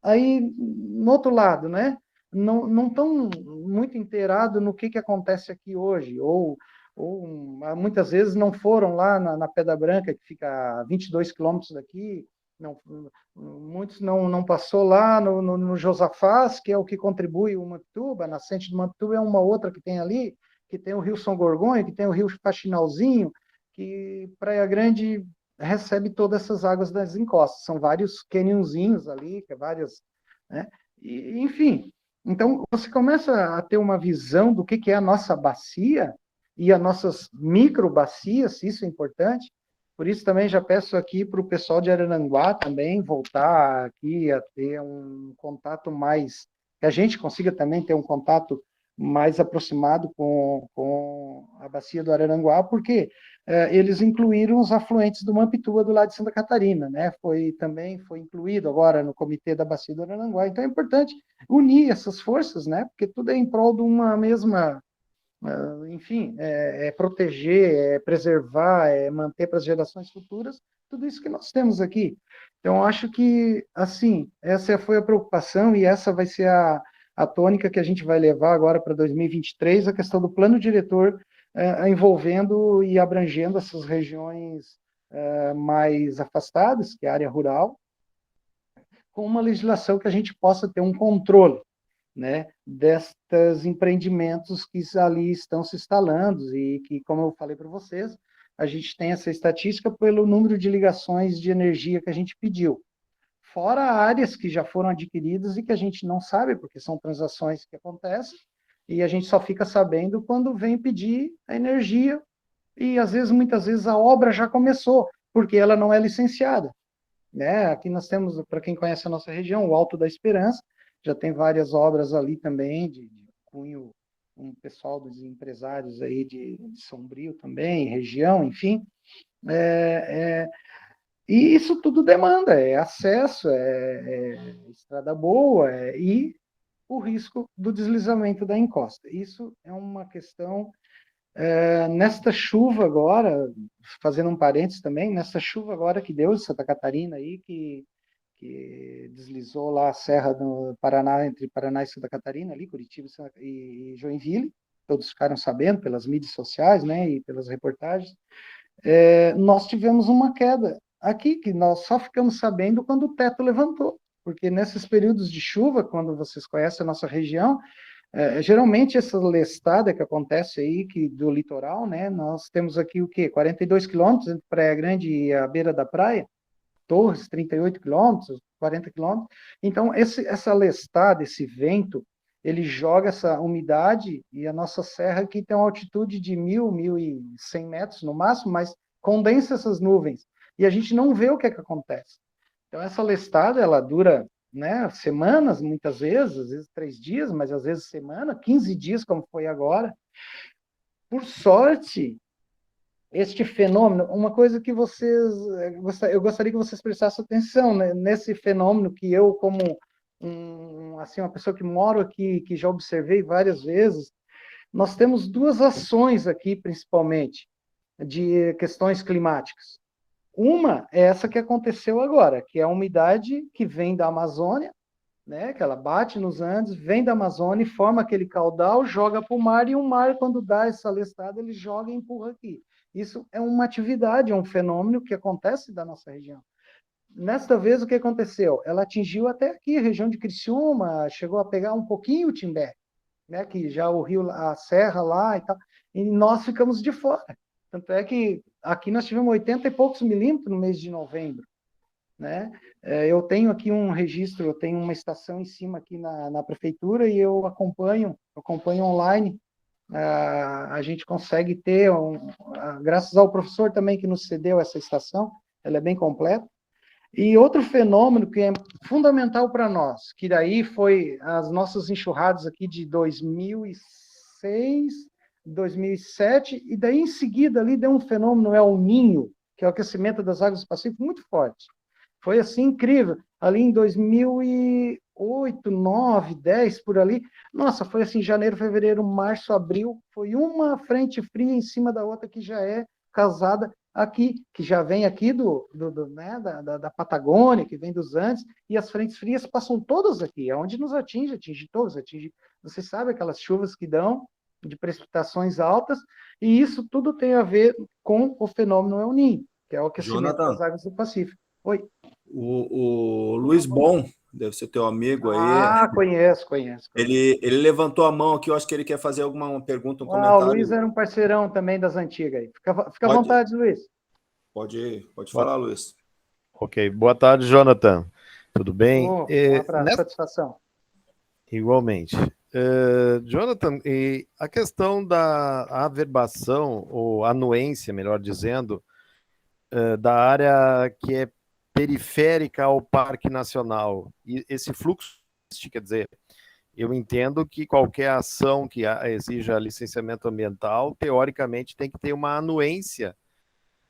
aí no outro lado, né? Não estão muito inteirados no que acontece aqui hoje, ou muitas vezes não foram lá na Pedra Branca, que fica a 22 quilômetros daqui, não, muitos não passou lá no Josafás, que é o que contribui o Mampituba, a nascente do Mampituba é uma outra que tem ali, que tem o Rio São Gorgonha, que tem o Rio Faxinalzinho, que Praia Grande recebe todas essas águas das encostas. São vários canyonzinhos ali, que é várias, né? E, enfim, então você começa a ter uma visão do que é a nossa bacia e as nossas microbacias, isso é importante. Por isso também já peço aqui para o pessoal de Araranguá também voltar aqui a ter um contato mais, que a gente consiga também ter um contato mais aproximado com a bacia do Araranguá, porque eles incluíram os afluentes do Mampituba do lado de Santa Catarina, né? Também foi incluído agora no comitê da bacia do Araranguá. Então é importante unir essas forças, né? Porque tudo é em prol de uma mesma, enfim, proteger, preservar, manter para as gerações futuras tudo isso que nós temos aqui. Então acho que assim essa foi a preocupação e essa vai ser a tônica que a gente vai levar agora para 2023, a questão do plano diretor envolvendo e abrangendo essas regiões mais afastadas, que é a área rural, com uma legislação que a gente possa ter um controle, né, destes empreendimentos que ali estão se instalando e que, como eu falei para vocês, a gente tem essa estatística pelo número de ligações de energia que a gente pediu. Fora áreas que já foram adquiridas e que a gente não sabe, porque são transações que acontecem, e a gente só fica sabendo quando vem pedir a energia, e às vezes, muitas vezes, a obra já começou, porque ela não é licenciada, né? Aqui nós temos, para quem conhece a nossa região, o Alto da Esperança, já tem várias obras ali também, de cunho, um pessoal dos empresários aí de Sombrio também, região, enfim, e isso tudo demanda, acesso, estrada boa, e o risco do deslizamento da encosta. Isso é uma questão, nesta chuva agora, fazendo um parênteses também, nesta chuva agora que deu em Santa Catarina, aí, que deslizou lá a serra do Paraná, entre Paraná e Santa Catarina, ali, Curitiba e Joinville, todos ficaram sabendo pelas mídias sociais, né, e pelas reportagens, nós tivemos uma queda aqui, que nós só ficamos sabendo quando o teto levantou, porque nesses períodos de chuva, quando vocês conhecem a nossa região, geralmente essa lestada que acontece aí, do litoral, né, nós temos aqui o quê? 42 quilômetros entre Praia Grande e a beira da praia, Torres, 38 quilômetros, 40 quilômetros. Então, essa lestada, esse vento, ele joga essa umidade, e a nossa serra aqui tem uma altitude de 1.100 metros no máximo, mas condensa essas nuvens, e a gente não vê o que acontece. Então, essa lestada, ela dura, né, semanas, muitas vezes, às vezes 3 dias, mas às vezes semana, 15 dias, como foi agora. Por sorte, este fenômeno, uma coisa que eu gostaria que vocês prestassem atenção, né, nesse fenômeno que eu, como assim, uma pessoa que moro aqui, que já observei várias vezes, nós temos 2 ações aqui, principalmente, de questões climáticas. Uma é essa que aconteceu agora, que é a umidade que vem da Amazônia, né, que ela bate nos Andes, vem da Amazônia e forma aquele caudal, joga para o mar, e o mar, quando dá essa lestada, ele joga e empurra aqui. Isso é uma atividade, é um fenômeno que acontece da nossa região. Nesta vez, o que aconteceu? Ela atingiu até aqui, a região de Criciúma, chegou a pegar um pouquinho o Timbé, né, que já o rio, a serra lá e tal, e nós ficamos de fora. Tanto é que aqui nós tivemos 80 e poucos milímetros no mês de novembro, né? Eu tenho aqui um registro, eu tenho uma estação em cima aqui na prefeitura, e eu acompanho online. A gente consegue ter, graças ao professor também que nos cedeu essa estação, ela é bem completa. E outro fenômeno que é fundamental para nós, que daí foi as nossas enxurradas aqui de 2006, 2007, e daí em seguida ali deu um fenômeno El Niño, que é o aquecimento das águas do Pacífico, muito forte. Foi assim incrível. Ali em 2008, 9, 10, por ali, nossa, foi assim, janeiro, fevereiro, março, abril, foi uma frente fria em cima da outra que já é casada aqui, que já vem aqui né, da Patagônia, que vem dos Andes, e as frentes frias passam todas aqui, aonde nos atinge todos, você sabe aquelas chuvas que dão, de precipitações altas, e isso tudo tem a ver com o fenômeno El Niño, que é o aquecimento Jonathan, das águas do Pacífico. Oi. o Luiz Bom, deve ser teu amigo aí, Conheço. ele levantou a mão aqui, eu acho que ele quer fazer alguma pergunta, um O Luiz comentário. era um parceirão também das antigas aí. Fica à Pode, vontade, Luiz. pode falar, Luiz. Ok, boa tarde, Jonathan. Tudo bem? Um abraço, satisfação. Igualmente. Jonathan, a questão da averbação, ou anuência, melhor dizendo, da área que é periférica ao Parque Nacional, e esse fluxo, quer dizer, eu entendo que qualquer ação que exija licenciamento ambiental, teoricamente, tem que ter uma anuência,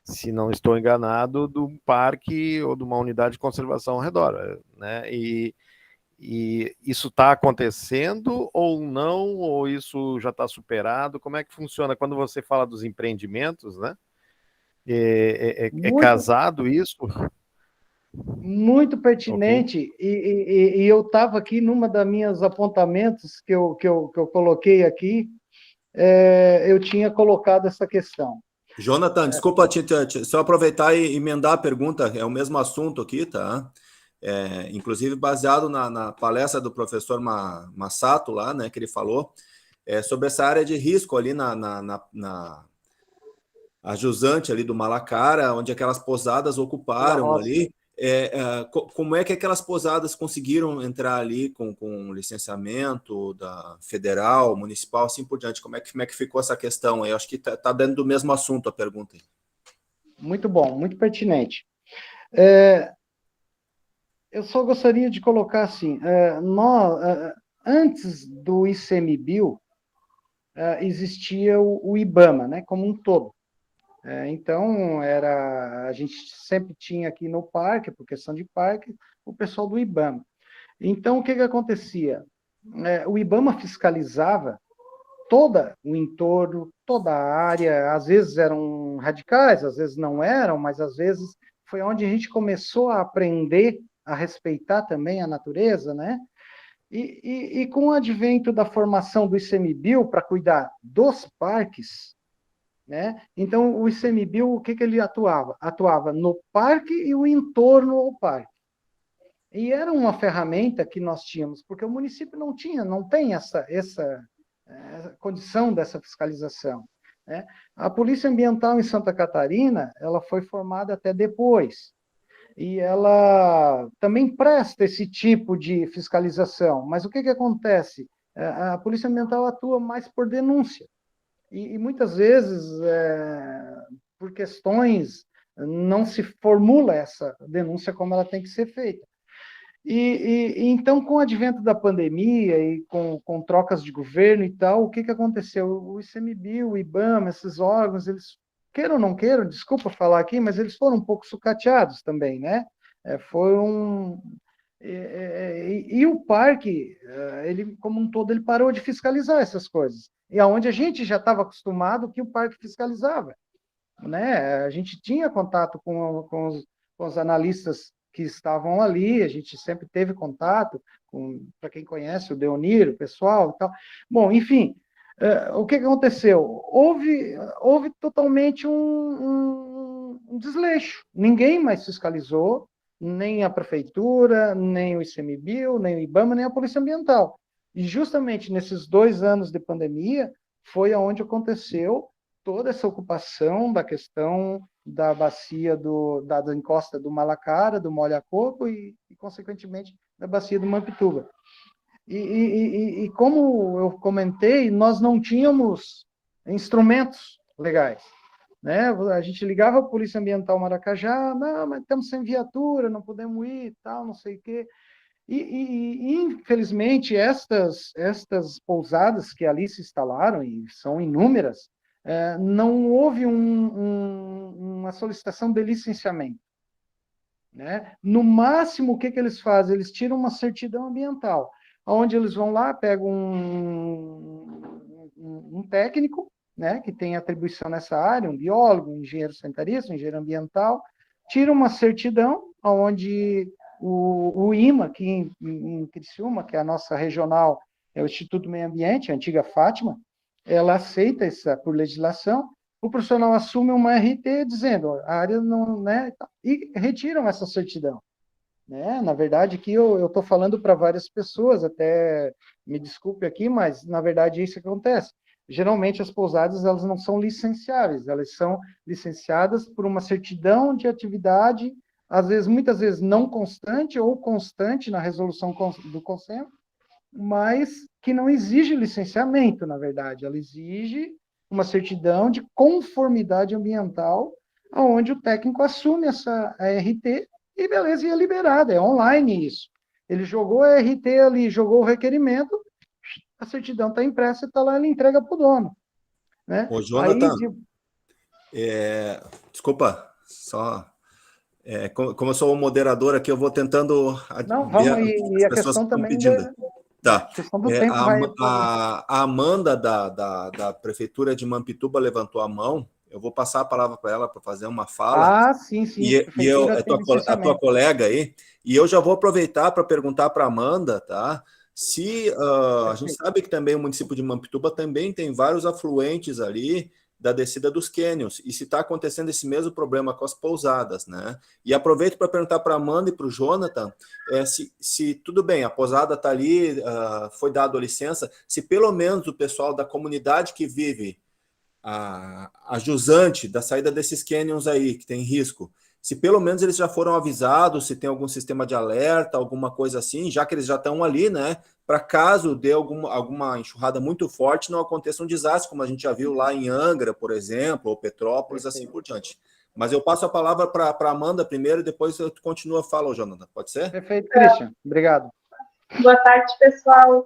se não estou enganado, do parque ou de uma unidade de conservação ao redor, né? E isso está acontecendo ou não, ou isso já está superado? Como é que funciona quando você fala dos empreendimentos, né? É casado isso? Muito pertinente, okay. E eu estava aqui numa das minhas apontamentos que eu coloquei aqui, eu tinha colocado essa questão. Jonathan, desculpa só aproveitar e emendar a pergunta, é o mesmo assunto aqui, tá? Inclusive baseado na palestra do professor Massato lá, né, que ele falou, sobre essa área de risco ali a jusante ali do Malacara, onde aquelas pousadas ocuparam ali. Como é que aquelas pousadas conseguiram entrar ali com licenciamento da federal, municipal, assim por diante? Como é que ficou essa questão aí? Eu acho que está dentro do mesmo assunto a pergunta aí. Muito bom, muito pertinente. Eu só gostaria de colocar assim, antes do ICMBio, existia o IBAMA, né, como um todo. Então, a gente sempre tinha aqui no parque, por questão de parque, o pessoal do IBAMA. Então, o que acontecia? O IBAMA fiscalizava todo o entorno, toda a área, às vezes eram radicais, às vezes não eram, mas às vezes foi onde a gente começou a aprender a respeitar também a natureza, né? E com o advento da formação do ICMBio para cuidar dos parques, né? Então, o ICMBio, o que ele atuava? Atuava no parque e o entorno ao parque. E era uma ferramenta que nós tínhamos, porque o município não tem essa condição dessa fiscalização, né? A Polícia Ambiental em Santa Catarina, ela foi formada até depois, e ela também presta esse tipo de fiscalização, mas o que acontece? A Polícia Ambiental atua mais por denúncia, e muitas vezes, por questões, não se formula essa denúncia como ela tem que ser feita. Então, com o advento da pandemia e com trocas de governo e tal, o que aconteceu? O ICMBio, o IBAMA, esses órgãos, eles, queiram ou não queiram, desculpa falar aqui, mas eles foram um pouco sucateados também, né? E o parque, ele, como um todo, ele parou de fiscalizar essas coisas. E aonde a gente já estava acostumado que o parque fiscalizava, né? A gente tinha contato com os analistas que estavam ali, a gente sempre teve contato, para quem conhece, o Deonir, o pessoal e tal. Bom, enfim, o que aconteceu? Houve totalmente um desleixo. Ninguém mais fiscalizou, nem a prefeitura, nem o ICMBio, nem o IBAMA, nem a Polícia Ambiental. E justamente nesses 2 anos de pandemia foi onde aconteceu toda essa ocupação da questão da bacia da encosta do Malacara, do Molha-Coco e, consequentemente, da bacia do Mampituba. E como eu comentei, nós não tínhamos instrumentos legais, né? A gente ligava a Polícia Ambiental Maracajá, não, mas estamos sem viatura, não podemos ir, tal, não sei o quê. Infelizmente, estas pousadas que ali se instalaram, e são inúmeras, não houve uma solicitação de licenciamento, né? No máximo, o que eles fazem? Eles tiram uma certidão ambiental, onde eles vão lá, pegam um técnico, né, que tem atribuição nessa área, um biólogo, um engenheiro sanitarista, um engenheiro ambiental, tira uma certidão, onde o IMA, aqui em Criciúma, que é a nossa regional, é o Instituto Meio Ambiente, a antiga Fátima, ela aceita essa por legislação, o profissional assume uma RT dizendo, a área não, né, e retiram essa certidão. Né? Na verdade, que eu estou falando para várias pessoas, até me desculpe aqui, mas na verdade é isso que acontece. Geralmente as pousadas elas não são licenciáveis, elas são licenciadas por uma certidão de atividade, às vezes, muitas vezes não constante ou constante na resolução do conselho, mas que não exige licenciamento, na verdade, ela exige uma certidão de conformidade ambiental, onde o técnico assume essa RT e beleza, e é liberado, é online isso. Ele jogou a RT ali, jogou o requerimento, a certidão está impressa e está lá, ele entrega para o dono. Né? Ô, Jonathan, Aí, desculpa, só... como eu sou o moderador aqui, eu vou tentando não, ver vamos, e as a pessoas que questão estão também pedindo. Tá. a questão do tempo vai... A Amanda, da Prefeitura de Mampituba, levantou a mão. Eu vou passar a palavra para ela para fazer uma fala. Sim, E eu, prefeitura tem a tua licenciamento. colega aí, e eu já vou aproveitar para perguntar para a Amanda, tá? Se a gente sabe que também o município de Mampituba também tem vários afluentes ali da descida dos cânions, e se está acontecendo esse mesmo problema com as pousadas, né? E aproveito para perguntar para a Amanda e para o Jonathan se tudo bem, a pousada está ali, foi dado a licença, se pelo menos o pessoal da comunidade que vive a jusante da saída desses canyons aí, que tem risco, se pelo menos eles já foram avisados, se tem algum sistema de alerta, alguma coisa assim, já que eles já estão ali, né, para caso dê alguma enxurrada muito forte, não aconteça um desastre, como a gente já viu lá em Angra, por exemplo, ou Petrópolis, assim por diante. Mas eu passo a palavra para a Amanda primeiro, e depois eu continuo a fala, Jonathan, pode ser? Perfeito, Christian, obrigado. Boa tarde, pessoal.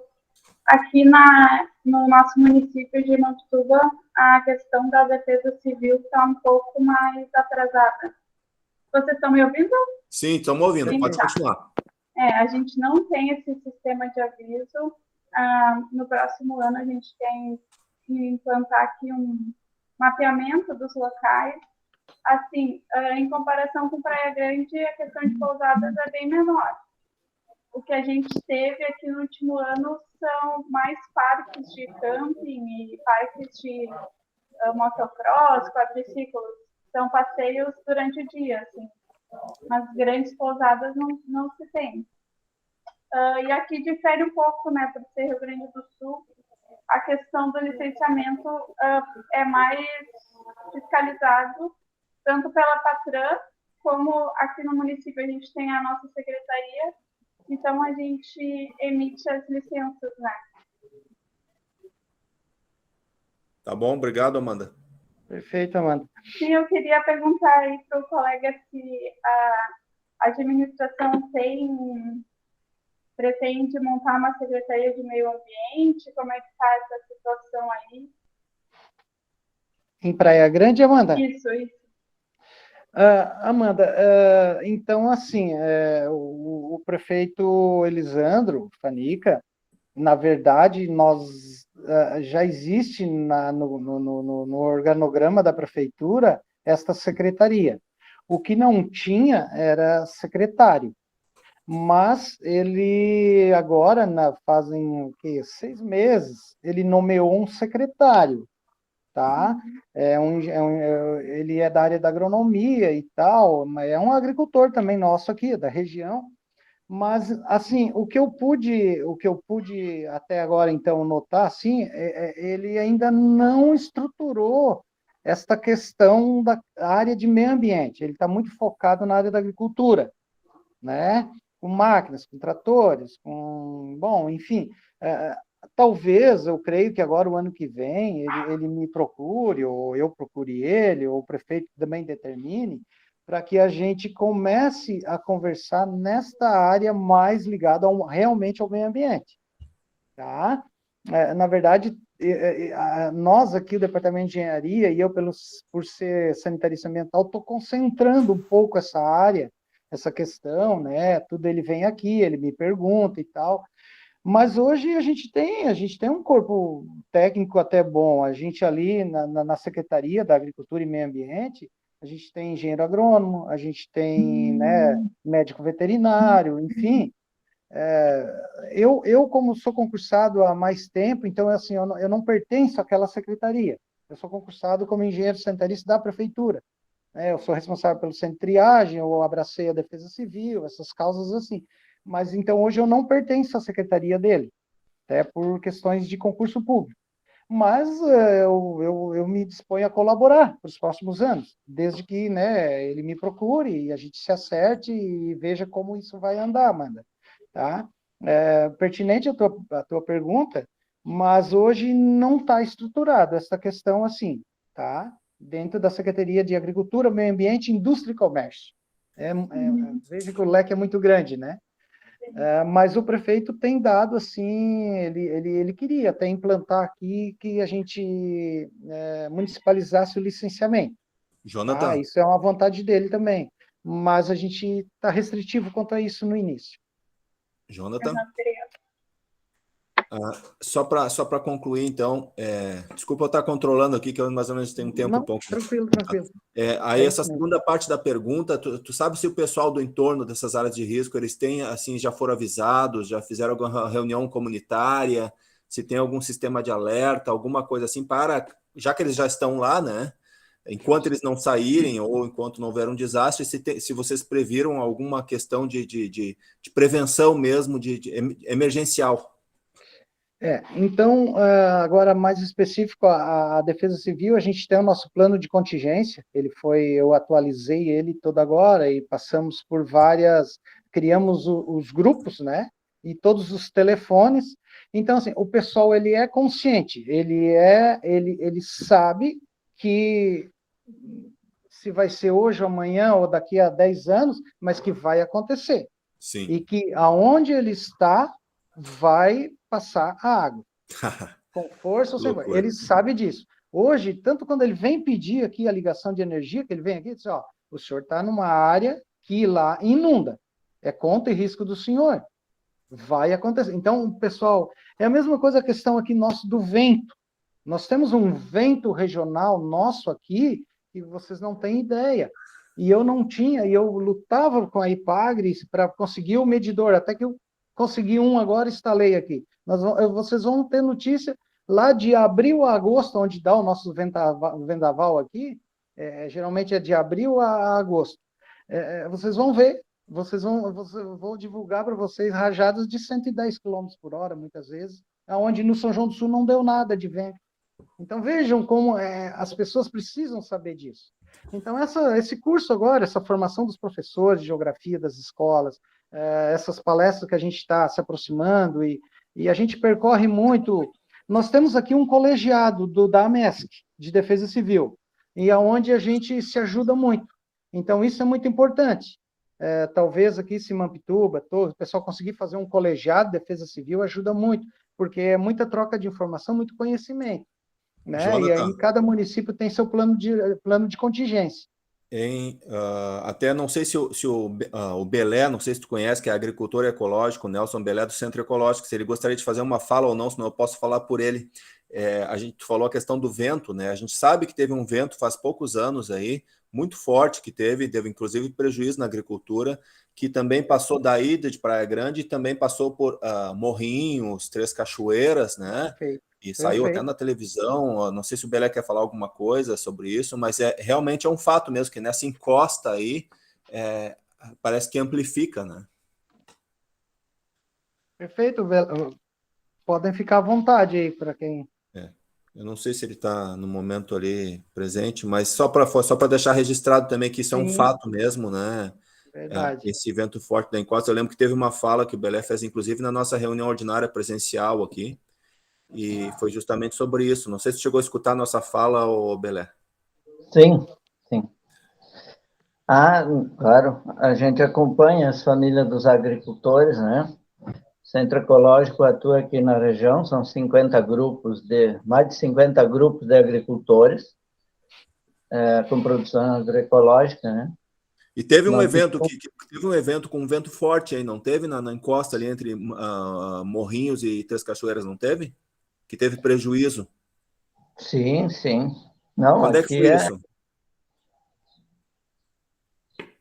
Aqui no nosso município de Mampituba, a questão da defesa civil está um pouco mais atrasada. Vocês estão me ouvindo? Sim, estamos ouvindo, pode continuar. A gente não tem esse sistema de aviso. No próximo ano, a gente tem que implantar aqui um mapeamento dos locais. Assim, em comparação com Praia Grande, a questão de pousadas é bem menor. O que a gente teve aqui no último ano são mais parques de camping e parques de motocross, quadriciclos. São passeios durante o dia, assim. Mas grandes pousadas não se tem. E aqui difere um pouco, né, por ser Rio Grande do Sul. A questão do licenciamento é mais fiscalizado, tanto pela Patran, como aqui no município a gente tem a nossa secretaria. Então, a gente emite as licenças, né? Tá bom, obrigado, Amanda. Perfeito, Amanda. Sim, eu queria perguntar aí para o colega se a administração pretende montar uma secretaria de meio ambiente, como é que está essa situação aí? Em Praia Grande, Amanda? Isso. Amanda, então, assim, o prefeito Elisandro Fanica, na verdade, já existe no organograma da prefeitura esta secretaria. O que não tinha era secretário, mas ele agora, fazem 6 meses, ele nomeou um secretário, tá? Ele é da área da agronomia e tal, mas é um agricultor também nosso aqui, da região. Mas, assim, o que eu pude até agora, então, notar, assim, ele ainda não estruturou esta questão da área de meio ambiente. Ele está muito focado na área da agricultura, né? Com máquinas, com tratores, bom, enfim, talvez, eu creio que agora, o ano que vem, ele me procure, ou eu procure ele, ou o prefeito também determine, para que a gente comece a conversar nesta área mais ligada realmente ao meio ambiente. Tá? Na verdade, nós aqui, o Departamento de Engenharia, e eu, por ser sanitarista ambiental, estou concentrando um pouco essa área, essa questão, né? Tudo ele vem aqui, ele me pergunta e tal. Mas hoje a gente tem um corpo técnico até bom. A gente ali na Secretaria da Agricultura e Meio Ambiente, a gente tem engenheiro agrônomo, a gente tem, né, médico veterinário, enfim. Eu, como sou concursado há mais tempo, então, assim, eu não pertenço àquela secretaria. Eu sou concursado como engenheiro sanitarista da prefeitura. Né? Eu sou responsável pelo centro de triagem, eu abracei a Defesa Civil, essas causas assim. Mas, então, hoje eu não pertenço à secretaria dele, até por questões de concurso público. Mas eu me disponho a colaborar para os próximos anos, desde que, né, ele me procure e a gente se acerte e veja como isso vai andar, Amanda. Tá? Pertinente a tua pergunta, mas hoje não está estruturado essa questão assim, tá? Dentro da Secretaria de Agricultura, Meio Ambiente, Indústria e Comércio. Veja que o leque é muito grande, né? Mas o prefeito tem dado, assim, ele queria até implantar aqui que a gente municipalizasse o licenciamento. Jonathan. Isso é uma vontade dele também, mas a gente está restritivo quanto a isso no início. Jonathan? Só para concluir, então, desculpa eu estar controlando aqui, que eu mais ou menos tenho um tempo um pouco. Tranquilo. Aí essa segunda parte da pergunta, tu sabe se o pessoal do entorno dessas áreas de risco, eles têm, assim, já foram avisados, já fizeram alguma reunião comunitária, se tem algum sistema de alerta, alguma coisa assim, já que eles já estão lá, né? Enquanto eles não saírem ou enquanto não houver um desastre, se vocês previram alguma questão de prevenção mesmo, de emergencial. Então, agora mais específico, a Defesa Civil, a gente tem o nosso plano de contingência, eu atualizei ele todo agora e passamos por criamos os grupos, né, e todos os telefones. Então, assim, o pessoal, ele é consciente, ele sabe que se vai ser hoje, ou amanhã, ou daqui a 10 anos, mas que vai acontecer. Sim. E que aonde ele está, vai passar a água. Com força ou sem força. Ele sabe disso. Hoje, tanto quando ele vem pedir aqui a ligação de energia, que ele vem aqui e diz, o senhor está numa área que lá inunda. É conta e risco do senhor. Vai acontecer. Então, pessoal, é a mesma coisa a questão aqui nosso do vento. Nós temos um vento regional nosso aqui que vocês não têm ideia. E eu não tinha, e eu lutava com a Ipagre para conseguir o medidor, até que eu consegui agora, instalei aqui. Vocês vão ter notícia lá de abril a agosto, onde dá o nosso vendaval aqui, geralmente é de abril a agosto. Vocês vão ver, vou divulgar para vocês rajadas de 110 km por hora, muitas vezes, onde no São João do Sul não deu nada de vento. Então, vejam como as pessoas precisam saber disso. Então, esse curso agora, essa formação dos professores de geografia das escolas, essas palestras que a gente está se aproximando e a gente percorre muito. Nós temos aqui um colegiado da AMESC, de Defesa Civil, e aonde a gente se ajuda muito. Então, isso é muito importante. Talvez aqui, Simampituba, o pessoal conseguir fazer um colegiado de Defesa Civil ajuda muito, porque é muita troca de informação, muito conhecimento. Né? E aí cada município tem seu plano de contingência. Até não sei se o Belé, não sei se tu conhece, que é agricultor ecológico, o Nelson Belé do Centro Ecológico, se ele gostaria de fazer uma fala ou não, senão eu posso falar por ele. A gente falou a questão do vento, né? A gente sabe que teve um vento faz poucos anos aí, muito forte que deu inclusive prejuízo na agricultura, que também passou da ida de Praia Grande e também passou por Morrinhos, Três Cachoeiras, né? Perfeito. E saiu até na televisão, não sei se o Belé quer falar alguma coisa sobre isso, mas realmente é um fato mesmo, que nessa encosta aí, parece que amplifica, né? Perfeito, podem ficar à vontade aí para quem... Eu não sei se ele está no momento ali presente, mas só para deixar registrado também que isso é um fato mesmo, né? Verdade. Esse evento forte da encosta, eu lembro que teve uma fala que o Belé fez, inclusive, na nossa reunião ordinária presencial aqui, e foi justamente sobre isso. Não sei se chegou a escutar a nossa fala, ô Belé. Sim, sim. Ah, claro, a gente acompanha as famílias dos agricultores, né? O Centro Ecológico atua aqui na região, são mais de 50 grupos de agricultores com produção agroecológica, né? E teve um Nós evento teve um evento com um vento forte aí, não teve? Na encosta ali entre Morrinhos e Três Cachoeiras, não teve? Que teve prejuízo. Sim, sim. Não, Quando é que aqui foi isso?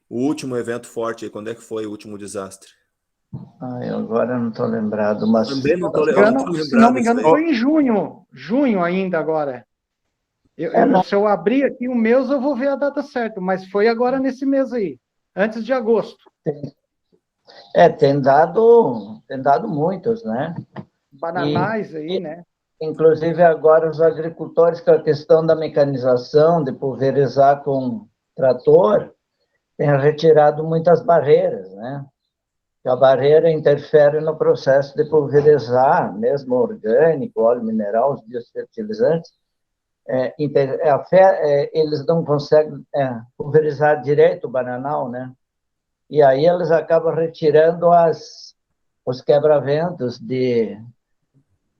O último evento forte aí, quando é que foi o último desastre? Eu agora não estou lembrado, mas... Também não tô, Se eu não tô não lembrado me disso engano, aí. foi em junho ainda agora. Não. Se eu abrir aqui o meu, eu vou ver a data certa, mas foi agora nesse mês aí, antes de agosto. Tem dado muitos, né? Bananais aí, né? Inclusive, agora os agricultores, com a questão da mecanização, de pulverizar com trator, têm retirado muitas barreiras, né? A barreira interfere no processo de pulverizar, mesmo orgânico, óleo mineral, os biofertilizantes. Eles não conseguem pulverizar direito o bananal, né? E aí eles acabam retirando os quebra-ventos de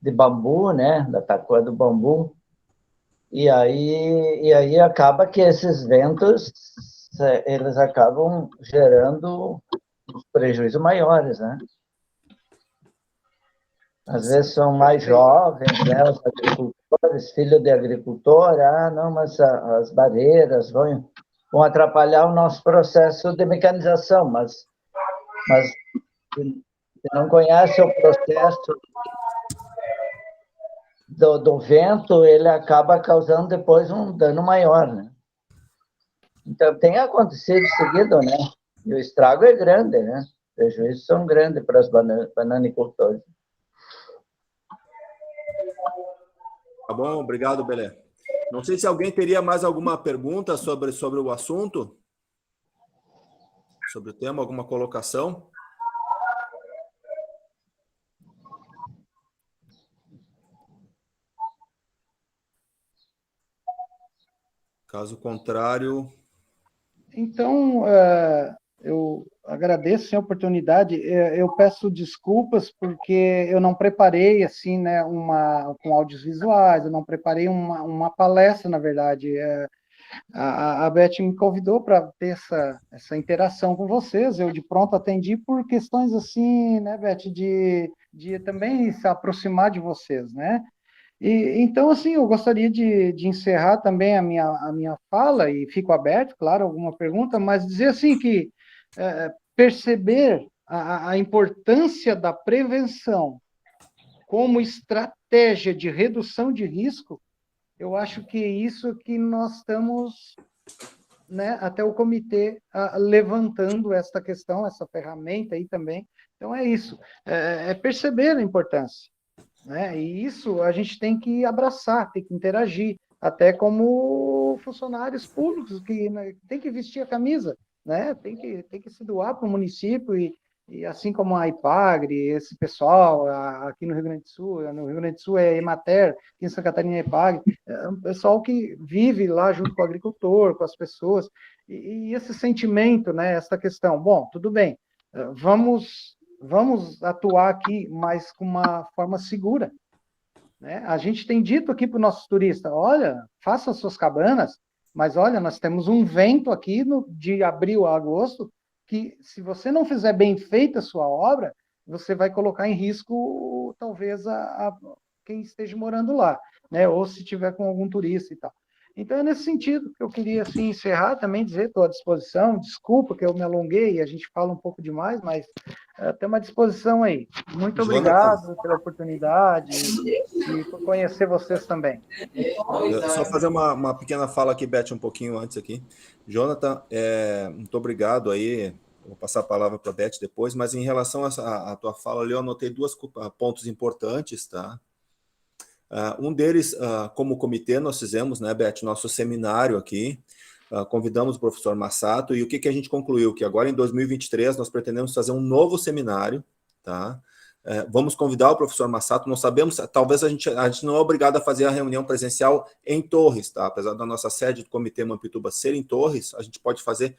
bambu, né? Da taquara do bambu. E aí acaba que esses ventos eles acabam gerando prejuízos maiores, né? Às vezes são mais jovens, né? Os agricultores, filho de agricultor, não, mas as barreiras vão atrapalhar o nosso processo de mecanização, mas se não conhece o processo do vento, ele acaba causando depois um dano maior, né? Então, tem acontecido seguido, né? E o estrago é grande, né? Os prejuízos são grandes para os bananicultores. Tá bom, obrigado, Belé. Não sei se alguém teria mais alguma pergunta sobre o assunto, sobre o tema, alguma colocação. Caso contrário... Então, eu agradeço a oportunidade. Eu peço desculpas porque eu não preparei assim, né, com áudios visuais. Eu não preparei uma palestra, na verdade. A Beth me convidou para ter essa interação com vocês. Eu de pronto atendi por questões assim, né, Beth, de também se aproximar de vocês, né? Então, assim, eu gostaria de encerrar também a minha fala, e fico aberto, claro, alguma pergunta, mas dizer assim que perceber a importância da prevenção como estratégia de redução de risco, eu acho que é isso que nós estamos, né, até o comitê levantando esta questão, essa ferramenta aí também. Então, é isso, perceber a importância. Né? E isso a gente tem que abraçar, tem que interagir, até como funcionários públicos que, né, tem que vestir a camisa, né? Tem que se doar para o município e assim como a IPAGRE, esse pessoal aqui no Rio Grande do Sul é Emater, aqui em Santa Catarina é IPAGRE, é um pessoal que vive lá junto com o agricultor, com as pessoas, e esse sentimento, né, essa questão, bom, tudo bem, vamos atuar aqui, mas com uma forma segura. Né? A gente tem dito aqui para os nossos turistas, olha, façam suas cabanas, mas olha, nós temos um vento aqui de abril a agosto, que se você não fizer bem feita a sua obra, você vai colocar em risco, talvez, quem esteja morando lá, né? Ou se tiver com algum turista e tal. Então, é nesse sentido que eu queria assim, encerrar, também dizer, estou à disposição, desculpa que eu me alonguei, a gente fala um pouco demais, mas temos à disposição aí. Muito obrigado pela oportunidade e por conhecer vocês também. Só fazer uma pequena fala aqui, Beth, um pouquinho antes aqui. Jonathan, muito obrigado aí, vou passar a palavra para a Beth depois, mas em relação à tua fala ali, eu anotei dois pontos importantes, tá? Um deles, como comitê, nós fizemos, né, Beth, nosso seminário aqui, convidamos o professor Massato, e o que a gente concluiu? Que agora, em 2023, nós pretendemos fazer um novo seminário, tá? vamos convidar o professor Massato, não sabemos, talvez a gente não é obrigado a fazer a reunião presencial em Torres, tá? Apesar da nossa sede do Comitê Mampituba ser em Torres, a gente pode fazer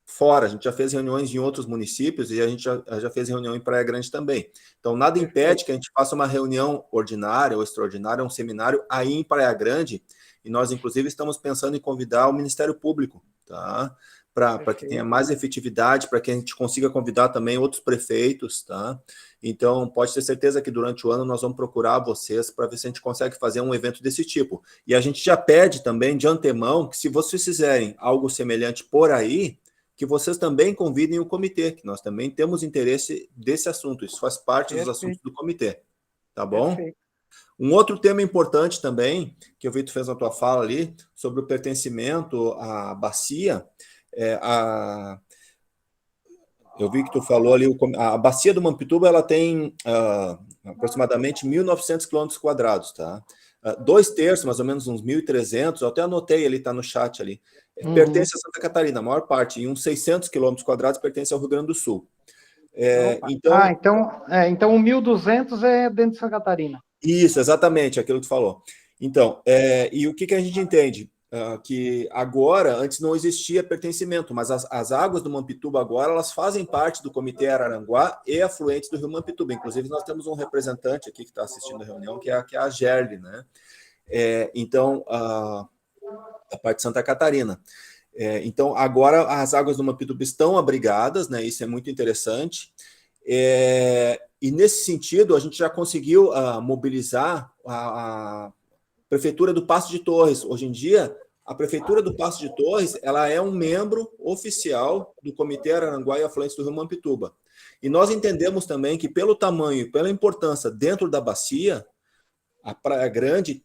fora, a gente já fez reuniões em outros municípios e a gente já fez reunião em Praia Grande também. Então, nada impede que a gente faça uma reunião ordinária ou extraordinária, um seminário aí em Praia Grande, e nós, inclusive, estamos pensando em convidar o Ministério Público, tá? Para que tenha mais efetividade, para que a gente consiga convidar também outros prefeitos, tá? Então, pode ter certeza que durante o ano nós vamos procurar vocês para ver se a gente consegue fazer um evento desse tipo. E a gente já pede também, de antemão, que se vocês fizerem algo semelhante por aí, que vocês também convidem o comitê, que nós também temos interesse desse assunto, isso faz parte dos assuntos do comitê, tá bom? Perfeito. Um outro tema importante também, que eu vi que tu fez na tua fala ali, sobre o pertencimento à bacia, eu vi que tu falou ali, a bacia do Mampituba, ela tem aproximadamente 1.900 km², tá? 2/3, mais ou menos uns 1.300, eu até anotei ali, tá no chat ali, pertence a Santa Catarina, a maior parte, e uns 600 km² pertence ao Rio Grande do Sul. Então 1.200 é dentro de Santa Catarina. Isso, exatamente, aquilo que tu falou. Então, e o que a gente entende? Que agora, antes não existia pertencimento, mas as águas do Mampituba agora, elas fazem parte do Comitê Araranguá e afluentes do Rio Mampituba. Inclusive, nós temos um representante aqui que está assistindo a reunião, que é a Gerli, né? Então, a parte de Santa Catarina. Então, agora as águas do Mampituba estão abrigadas, né? Isso é muito interessante. E nesse sentido, a gente já conseguiu mobilizar a Prefeitura do Paço de Torres. Hoje em dia, a Prefeitura do Paço de Torres, ela é um membro oficial do Comitê Araranguá e Afluentes do Rio Mampituba. E nós entendemos também que, pelo tamanho e pela importância dentro da bacia, a Praia Grande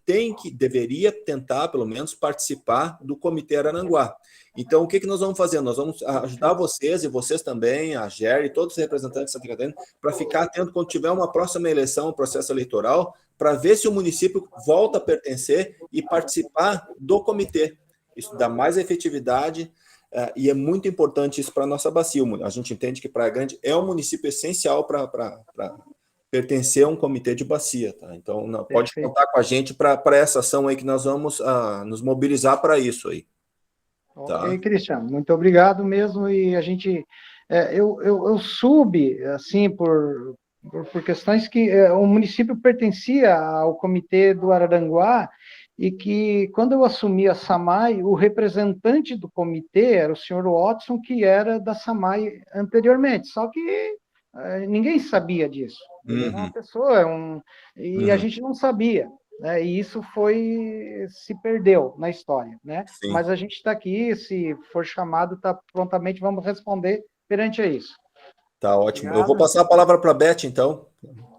deveria tentar, pelo menos, participar do Comitê Araranguá. Então, o que nós vamos fazer? Nós vamos ajudar vocês e vocês também, a Gerli, todos os representantes de Santa Catarina, para ficar atento quando tiver uma próxima eleição, um processo eleitoral, para ver se o município volta a pertencer e participar do comitê. Isso dá mais efetividade e é muito importante isso para a nossa bacia. A gente entende que Praia Grande é um município essencial para pertencer a um comitê de bacia, tá? Então, pode contar com a gente para essa ação aí que nós vamos nos mobilizar para isso aí. Tá? Ok, Cristiano, muito obrigado mesmo, e a gente, eu soube, assim, por questões que o município pertencia ao comitê do Araranguá, e que, quando eu assumi a SAMAI, o representante do comitê era o senhor Watson, que era da SAMAI anteriormente, só que ninguém sabia disso. Ele era uma pessoa, a gente não sabia, né? E isso se perdeu na história, né? Sim. Mas a gente está aqui, se for chamado, está prontamente, vamos responder perante a isso. Tá ótimo. Obrigado. Eu vou passar a palavra para a Beth, então,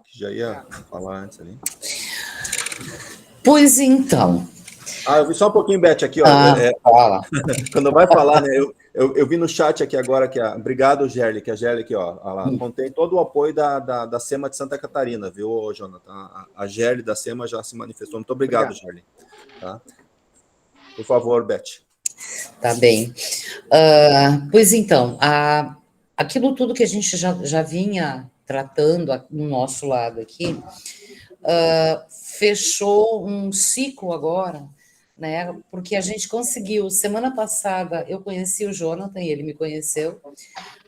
que já ia falar antes ali. Pois então. Eu vi só um pouquinho, Beth, aqui, ó. Fala. Quando vai falar, né? Eu vi no chat aqui agora que obrigado, Gerli, que a Gerli aqui, ó, ela contém todo o apoio da SEMA de Santa Catarina, viu, Jonathan? A Gerli da SEMA já se manifestou. Muito obrigado, Gerli. Tá? Por favor, Beth. Tá bem. Pois então, aquilo tudo que a gente já vinha tratando no nosso lado aqui, fechou um ciclo agora, né? Porque a gente conseguiu, semana passada eu conheci o Jonathan e ele me conheceu,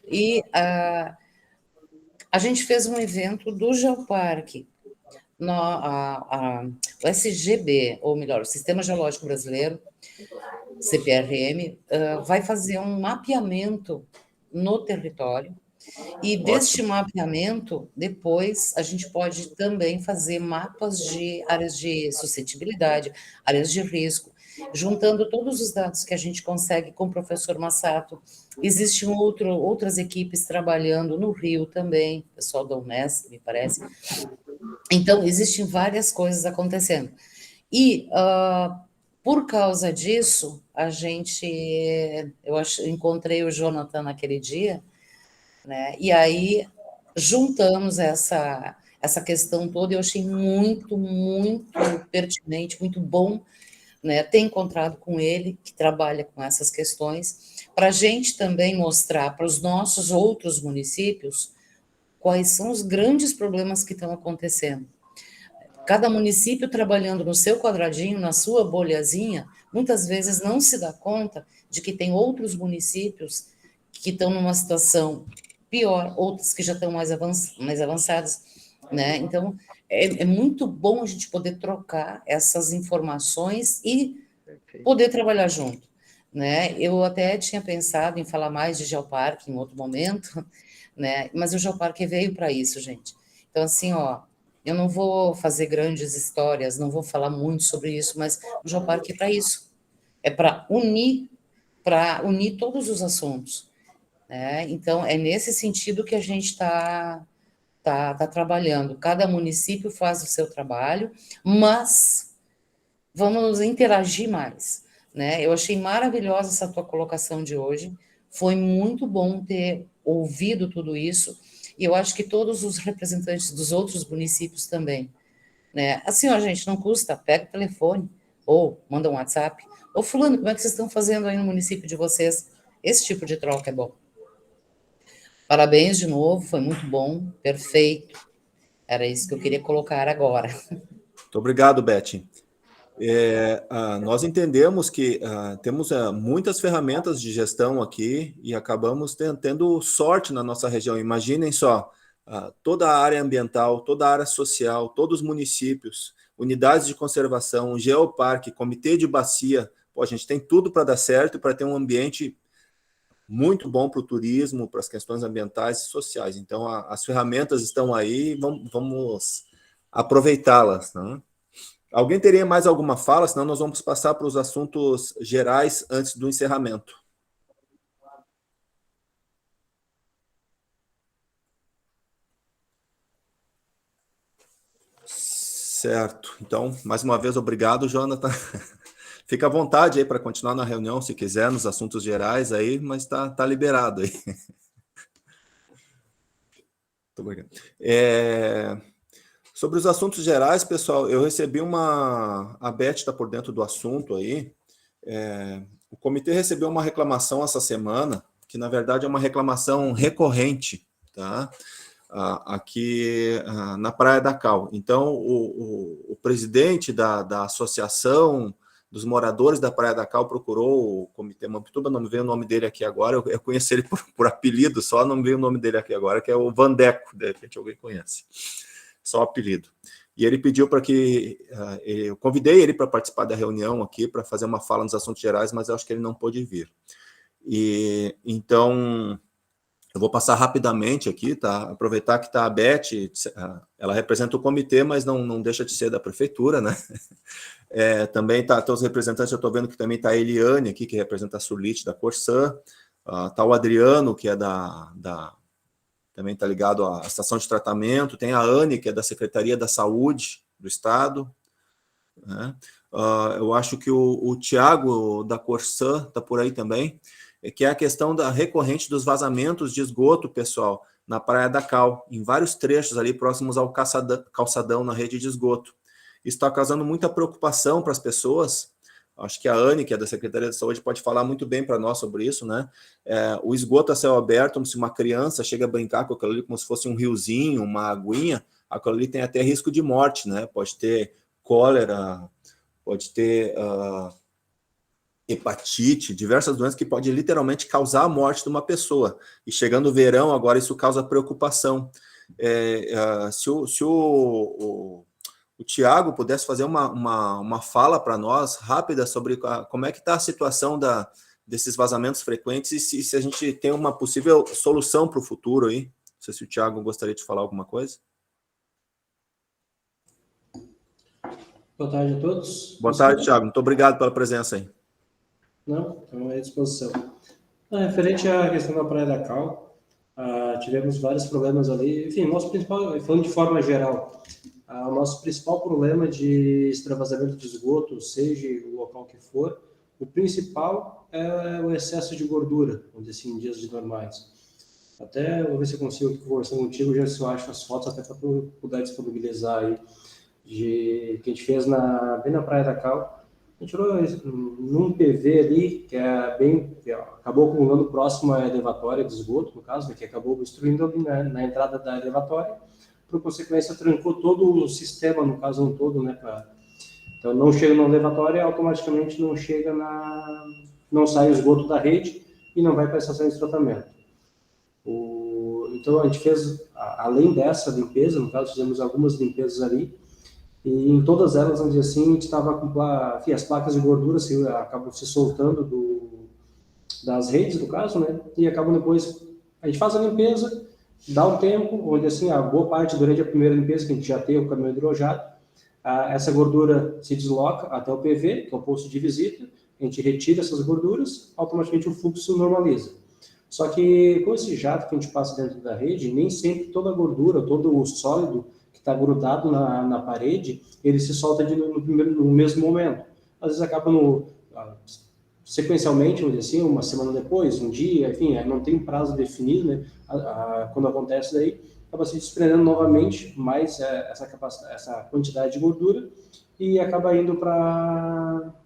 e a gente fez um evento do Geoparque, o SGB, ou melhor, o Sistema Geológico Brasileiro, CPRM, vai fazer um mapeamento no território, e deste mapeamento, depois, a gente pode também fazer mapas de áreas de suscetibilidade, áreas de risco, juntando todos os dados que a gente consegue com o professor Massato. Existem outras equipes trabalhando no Rio também, pessoal da Unesp, me parece. Então, existem várias coisas acontecendo. E, por causa disso, eu encontrei o Jonathan naquele dia, né? E aí juntamos essa questão toda, e eu achei muito, muito pertinente, muito bom, né, ter encontrado com ele, que trabalha com essas questões, para a gente também mostrar para os nossos outros municípios quais são os grandes problemas que estão acontecendo. Cada município trabalhando no seu quadradinho, na sua bolhazinha, muitas vezes não se dá conta de que tem outros municípios que estão numa situação pior, outros que já estão mais avançadas, né? Então, é muito bom a gente poder trocar essas informações e poder trabalhar junto, né? Eu até tinha pensado em falar mais de Geoparque em outro momento, né? Mas o Geoparque veio para isso, gente. Então, assim, ó, eu não vou fazer grandes histórias, não vou falar muito sobre isso, mas o Geoparque é para isso. É para unir todos os assuntos, né? Então, é nesse sentido que a gente está trabalhando. Cada município faz o seu trabalho, mas vamos interagir mais, né? Eu achei maravilhosa essa tua colocação de hoje. Foi muito bom ter ouvido tudo isso, e eu acho que todos os representantes dos outros municípios também, né? Assim, ó, gente, não custa, pega o telefone, ou manda um WhatsApp, ô fulano, como é que vocês estão fazendo aí no município de vocês? Esse tipo de troca é bom. Parabéns de novo, foi muito bom, perfeito. Era isso que eu queria colocar agora. Muito obrigado, Beth. Nós entendemos que temos muitas ferramentas de gestão aqui e acabamos tendo sorte na nossa região. Imaginem só, toda a área ambiental, toda a área social, todos os municípios, unidades de conservação, geoparque, comitê de bacia. Pô, a gente tem tudo para dar certo e para ter um ambiente muito bom para o turismo, para as questões ambientais e sociais. Então, as ferramentas estão aí, vamos aproveitá-las, né? Alguém teria mais alguma fala? Senão nós vamos passar para os assuntos gerais antes do encerramento. Certo. Então, mais uma vez, obrigado, Jonathan. Fica à vontade aí para continuar na reunião, se quiser, nos assuntos gerais aí, mas tá liberado aí. Muito obrigado. Sobre os assuntos gerais, pessoal, eu recebi a Beth está por dentro do assunto aí. O comitê recebeu uma reclamação essa semana, que na verdade é uma reclamação recorrente, tá? Aqui na Praia da Cal. Então, o presidente da associação dos moradores da Praia da Cal procurou o Comitê Mampituba, não me veio o nome dele aqui agora, eu conheci ele por apelido só, não me veio o nome dele aqui agora, que é o Vandeco, de repente alguém conhece, só o apelido. E ele pediu para que, eu convidei ele para participar da reunião aqui, para fazer uma fala nos assuntos gerais, mas eu acho que ele não pôde vir. E então, eu vou passar rapidamente aqui, tá? Aproveitar que está a Beth, ela representa o comitê, mas não deixa de ser da prefeitura, né? Também tá os representantes, eu estou vendo que também está a Eliane aqui, que representa a Surlite da Corsã, está o Adriano, que é também está ligado à estação de tratamento, tem a Anne, que é da Secretaria da Saúde do Estado, né? Eu acho que o Tiago da Corsã está por aí também, que é a questão recorrente dos vazamentos de esgoto, pessoal, na Praia da Cal, em vários trechos ali próximos ao calçadão na rede de esgoto. Isso está causando muita preocupação para as pessoas. Acho que a Anne, que é da Secretaria de Saúde, pode falar muito bem para nós sobre isso, né? O esgoto a céu aberto, se uma criança chega a brincar com aquilo ali como se fosse um riozinho, uma aguinha, aquilo ali tem até risco de morte, né? Pode ter cólera, pode ter hepatite, diversas doenças que podem literalmente causar a morte de uma pessoa. E chegando o verão, agora isso causa preocupação. Se o Tiago pudesse fazer uma fala para nós, rápida, sobre como é que está a situação desses vazamentos frequentes e se a gente tem uma possível solução para o futuro aí. Não sei se o Tiago gostaria de falar alguma coisa. Boa tarde a todos. Boa tarde, Tiago. Muito obrigado pela presença aí. Não, estamos à disposição. Referente à questão da Praia da Cal, tivemos vários problemas ali. Enfim, nosso principal, falando de forma geral, o nosso principal problema de extravasamento de esgoto, seja o local que for, o principal é o excesso de gordura, vamos dizer assim, em dias normais. Até vou ver se eu consigo conversar contigo, já se eu acho as fotos, até para poder disponibilizar aí, que a gente fez bem na Praia da Cal. A gente tirou num PV ali, que acabou acumulando próximo à elevatória de esgoto, no caso, né, que acabou obstruindo ali na entrada da elevatória, por consequência trancou todo o sistema, no caso um todo, né, então não chega na elevatória, automaticamente não sai o esgoto da rede e não vai para a estação de tratamento. Então a gente fez, além dessa limpeza, no caso fizemos algumas limpezas ali, e em todas elas, vamos dizer assim, a gente estava com as placas de gordura acabam se soltando das redes, no caso, né? E acabam depois, a gente faz a limpeza, dá um tempo, onde assim, a boa parte durante a primeira limpeza, que a gente já tem o caminhão hidrojado, essa gordura se desloca até o PV, que é o posto de visita, a gente retira essas gorduras, automaticamente o fluxo normaliza. Só que com esse jato que a gente passa dentro da rede, nem sempre toda a gordura, todo o sólido que está grudado na parede, ele se solta no mesmo momento. Às vezes acaba sequencialmente, vamos dizer assim, uma semana depois, um dia, enfim, não tem um prazo definido, né? Quando acontece daí, acaba se desprendendo novamente mais essa quantidade de gordura e acaba indo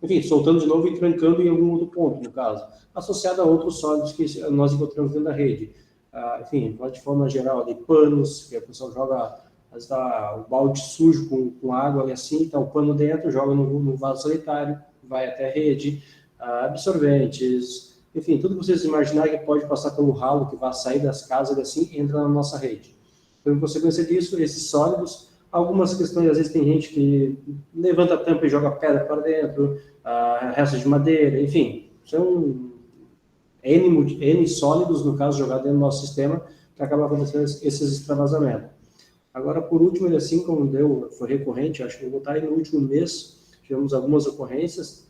enfim, soltando de novo e trancando em algum outro ponto, no caso, associado a outros sólidos que nós encontramos dentro da rede. Enfim, de forma geral, ali, panos, que a pessoa joga o balde sujo com água ali assim, tá o pano dentro, joga no vaso sanitário, vai até a rede, absorventes, enfim, tudo que vocês imaginarem que pode passar pelo ralo, que vai sair das casas assim, entra na nossa rede. Então, em consequência disso, esses sólidos, algumas questões, às vezes tem gente que levanta a tampa e joga pedra para dentro, restos de madeira, enfim, são N sólidos, no caso, jogados dentro do nosso sistema, que acaba acontecendo esses extravasamentos. Agora, por último, ele assim como foi recorrente, acho que eu vou botar aí no último mês, tivemos algumas ocorrências.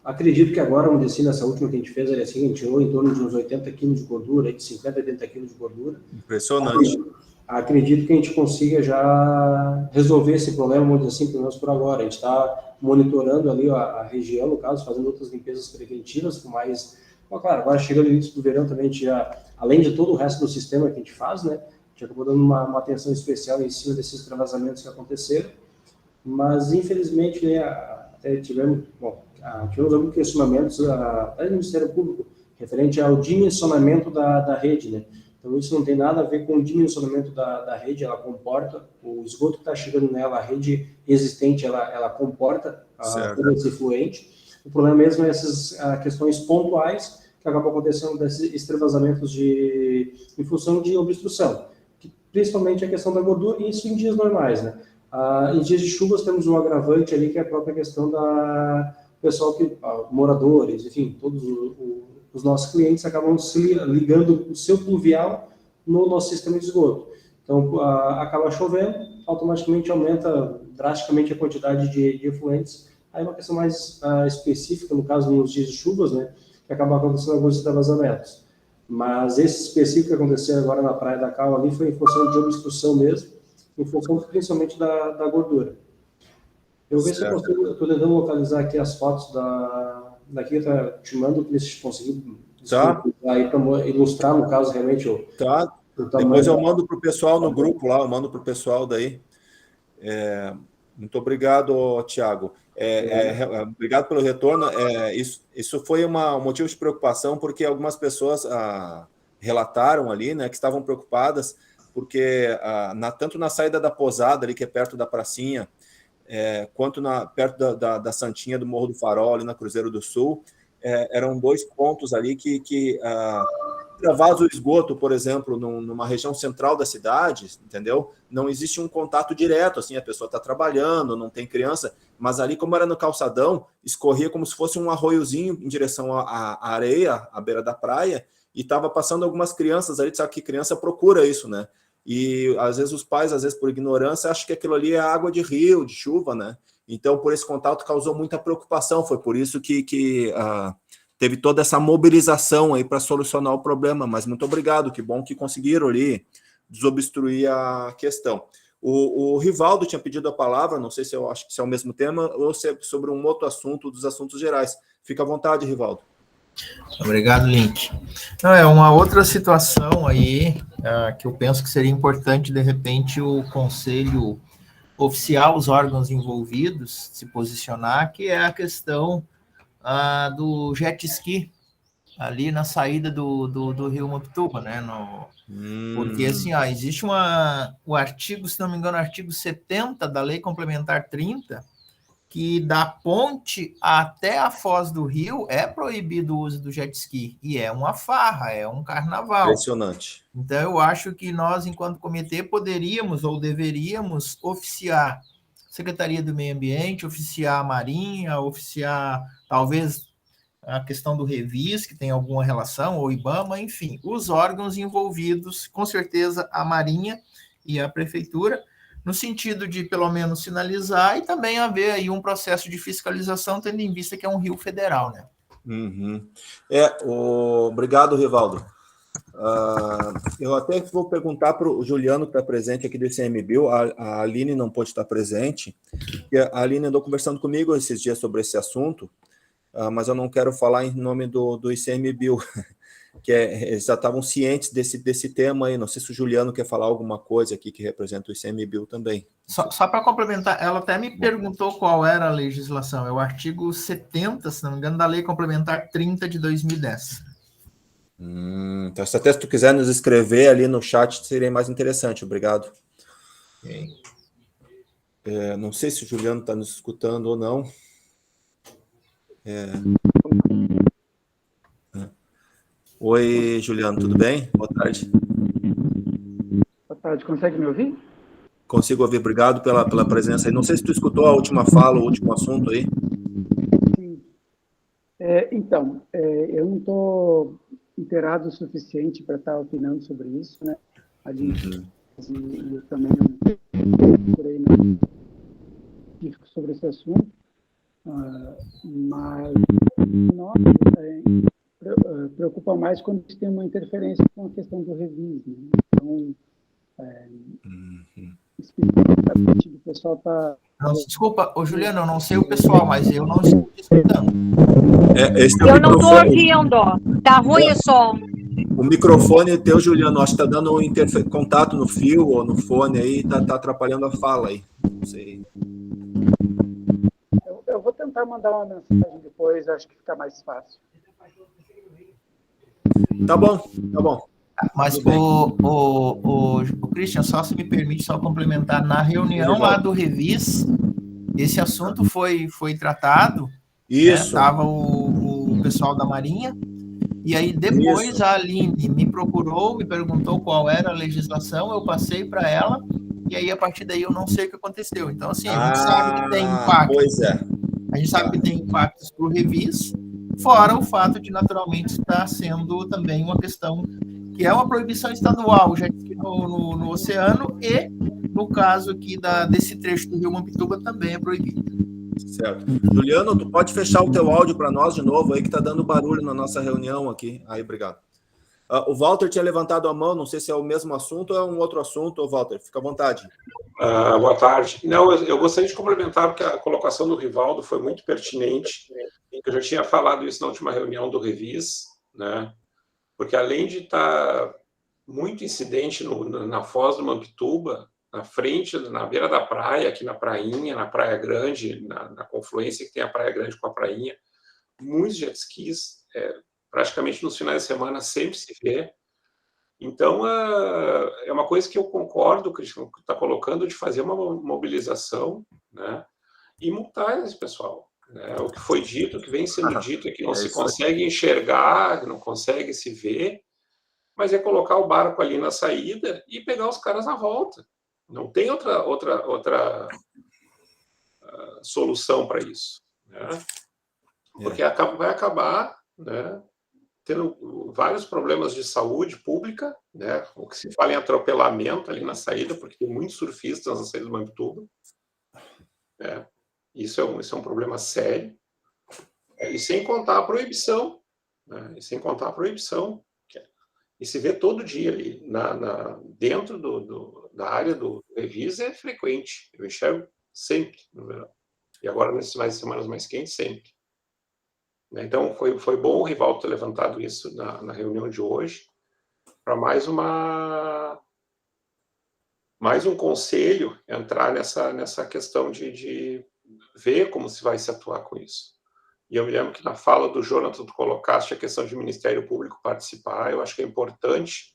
Acredito que agora, vamos dizer assim, nessa última que a gente fez, a gente tirou em torno de uns 80 quilos de gordura, de 50 a 80 quilos de gordura. Impressionante. Acredito que a gente consiga já resolver esse problema, vamos dizer assim, pelo menos por agora. A gente está monitorando ali a região, no caso, fazendo outras limpezas preventivas, com mais... Claro, agora chegando no início do verão também, a gente já, além de todo o resto do sistema que a gente faz, né, a gente acabou dando uma atenção especial em cima desses extravasamentos que aconteceram, mas infelizmente, né, até tivemos alguns questionamentos até do Ministério Público referente ao dimensionamento da rede, né? Então isso não tem nada a ver com o dimensionamento da rede, ela comporta o esgoto que está chegando nela, a rede existente, ela comporta todo esse fluente. O problema mesmo é essas questões pontuais que acabam acontecendo desses extravasamentos em função de obstrução, que, principalmente a questão da gordura, e isso em dias normais, né? Em dias de chuvas temos um agravante ali, que é a própria questão da pessoal moradores, enfim, todos os nossos clientes acabam se ligando o seu pluvial no nosso sistema de esgoto. Então, acaba chovendo, automaticamente aumenta drasticamente a quantidade de efluentes. Aí uma questão mais específica, no caso, nos dias de chuvas, né, que acaba acontecendo alguns extravasamentos. Mas esse específico que aconteceu agora na Praia da Cal ali foi em função de obstrução mesmo, em função principalmente da gordura. Eu vejo se eu consigo, eu estou tentando localizar aqui as fotos daqui, eu te mando, ver se conseguir aí para ilustrar, no caso, realmente o tamanho. Depois eu mando para o pessoal no grupo lá, eu mando para o pessoal daí. Muito obrigado, Tiago. Obrigado pelo retorno. Isso foi um motivo de preocupação, porque algumas pessoas relataram ali, né, que estavam preocupadas, porque tanto na saída da Posada, ali, que é perto da pracinha, quanto perto da Santinha do Morro do Farol, ali na Cruzeiro do Sul, eram dois pontos ali que vaza o esgoto, por exemplo, numa região central da cidade, entendeu? Não existe um contato direto, assim, a pessoa está trabalhando, não tem criança, mas ali, como era no calçadão, escorria como se fosse um arroiozinho em direção à areia, à beira da praia, e estava passando algumas crianças ali, sabe que criança procura isso, né? E às vezes os pais, às vezes por ignorância, acham que aquilo ali é água de rio, de chuva, né? Então, por esse contato causou muita preocupação, foi por isso que teve toda essa mobilização aí para solucionar o problema, mas muito obrigado, que bom que conseguiram ali desobstruir a questão. O Rivaldo tinha pedido a palavra, não sei se eu acho que é o mesmo tema, ou se é sobre um outro assunto dos assuntos gerais. Fica à vontade, Rivaldo. Obrigado, Link. Não, é uma outra situação aí que eu penso que seria importante, de repente, o Conselho oficiar os órgãos envolvidos, se posicionar, que é a questão do jet ski, ali na saída do Rio Mopituba, né? Porque, assim, existe o artigo, se não me engano, o artigo 70 da Lei Complementar 30, que da ponte até a foz do rio é proibido o uso do jet ski. E é uma farra, é um carnaval. Impressionante. Então, eu acho que nós, enquanto comitê, poderíamos ou deveríamos oficiar Secretaria do Meio Ambiente, oficiar a Marinha, oficiar, talvez, a questão do Revis, que tem alguma relação, ou IBAMA, enfim, os órgãos envolvidos, com certeza a Marinha e a Prefeitura, no sentido de, pelo menos, sinalizar e também haver aí um processo de fiscalização, tendo em vista que é um rio federal, né? Uhum. Obrigado, Rivaldo. Eu até vou perguntar para o Juliano, que está presente aqui do ICMBio, a Aline não pôde estar presente, e a Aline andou conversando comigo esses dias sobre esse assunto, mas eu não quero falar em nome do ICMBio, que eles já estavam cientes desse tema aí. Não sei se o Juliano quer falar alguma coisa aqui que representa o ICMBio também. Só para complementar, ela até me perguntou qual era a legislação. É o artigo 70, se não me engano, da Lei Complementar 30 de 2010. Então, até se tu quiser nos escrever ali no chat, seria mais interessante. Obrigado. Okay. Não sei se o Juliano está nos escutando ou não. Oi, Juliano, tudo bem? Boa tarde. Boa tarde, consegue me ouvir? Consigo ouvir, obrigado pela presença aí. Não sei se tu escutou a última fala, o último assunto aí. Sim. Então, eu não estou inteirado o suficiente para estar opinando sobre isso, né? E eu também não procurei sobre esse assunto, mas nós preocupa mais quando tem uma interferência com a questão do Revis, né? Então, especificamente o pessoal está... Desculpa, Juliano, eu não sei o pessoal, mas eu não estou escutando. Eu não estou ouvindo, tá ruim o som. O microfone teu, Juliano, acho que está dando contato no fio ou no fone aí, está atrapalhando a fala aí. Não sei. Eu vou tentar mandar uma mensagem depois, acho que fica mais fácil. Tá bom. Mas o Christian, só se me permite só complementar, na reunião lá do Revis, esse assunto foi tratado. Isso. Estava o pessoal da Marinha, e aí depois a Aline me procurou, me perguntou qual era a legislação, eu passei para ela, e aí a partir daí eu não sei o que aconteceu. Então, assim, a gente sabe que tem impacto. Pois é. A gente sabe que tem impactos para o Revis, fora o fato de, naturalmente, estar sendo também uma questão que é uma proibição estadual, já que no oceano, e no caso aqui desse trecho do Rio Mopituba também é proibido. Certo. Juliano, tu pode fechar o teu áudio para nós de novo aí, que está dando barulho na nossa reunião aqui. Aí, obrigado. O Walter tinha levantado a mão, não sei se é o mesmo assunto ou é um outro assunto. Walter, fica à vontade. Boa tarde. Não, eu gostaria de complementar, porque a colocação do Rivaldo foi muito pertinente. Eu já tinha falado isso na última reunião do Revis, né? Porque além de estar muito incidente na foz do Mampituba, na frente, na beira da praia, aqui na Prainha, na Praia Grande, na confluência que tem a Praia Grande com a Prainha, muitos jet skis, praticamente nos finais de semana sempre se vê. Então, é uma coisa que eu concordo, Cristian, que está colocando, de fazer uma mobilização, né, e multar esse pessoal. Né? O que foi dito, o que vem sendo dito é que não se consegue enxergar, não consegue se ver, mas é colocar o barco ali na saída e pegar os caras na volta. Não tem outra solução para isso. Né? Porque vai acabar, né, tendo vários problemas de saúde pública, né? O que se fala em atropelamento ali na saída, porque tem muitos surfistas na saída do Mampituba. Isso é um problema sério. E sem contar a proibição. Né? E sem contar a proibição. E se vê todo dia ali, dentro da área do Revis, é frequente. Eu enxergo sempre no verão. E agora, nesses semanas mais quentes, sempre. Então, foi bom o Rivaldo ter levantado isso na reunião de hoje, para mais uma mais um conselho entrar nessa questão de ver como se vai se atuar com isso. E eu me lembro que na fala do Jonathan, tu colocaste a questão de Ministério Público participar. Eu acho que é importante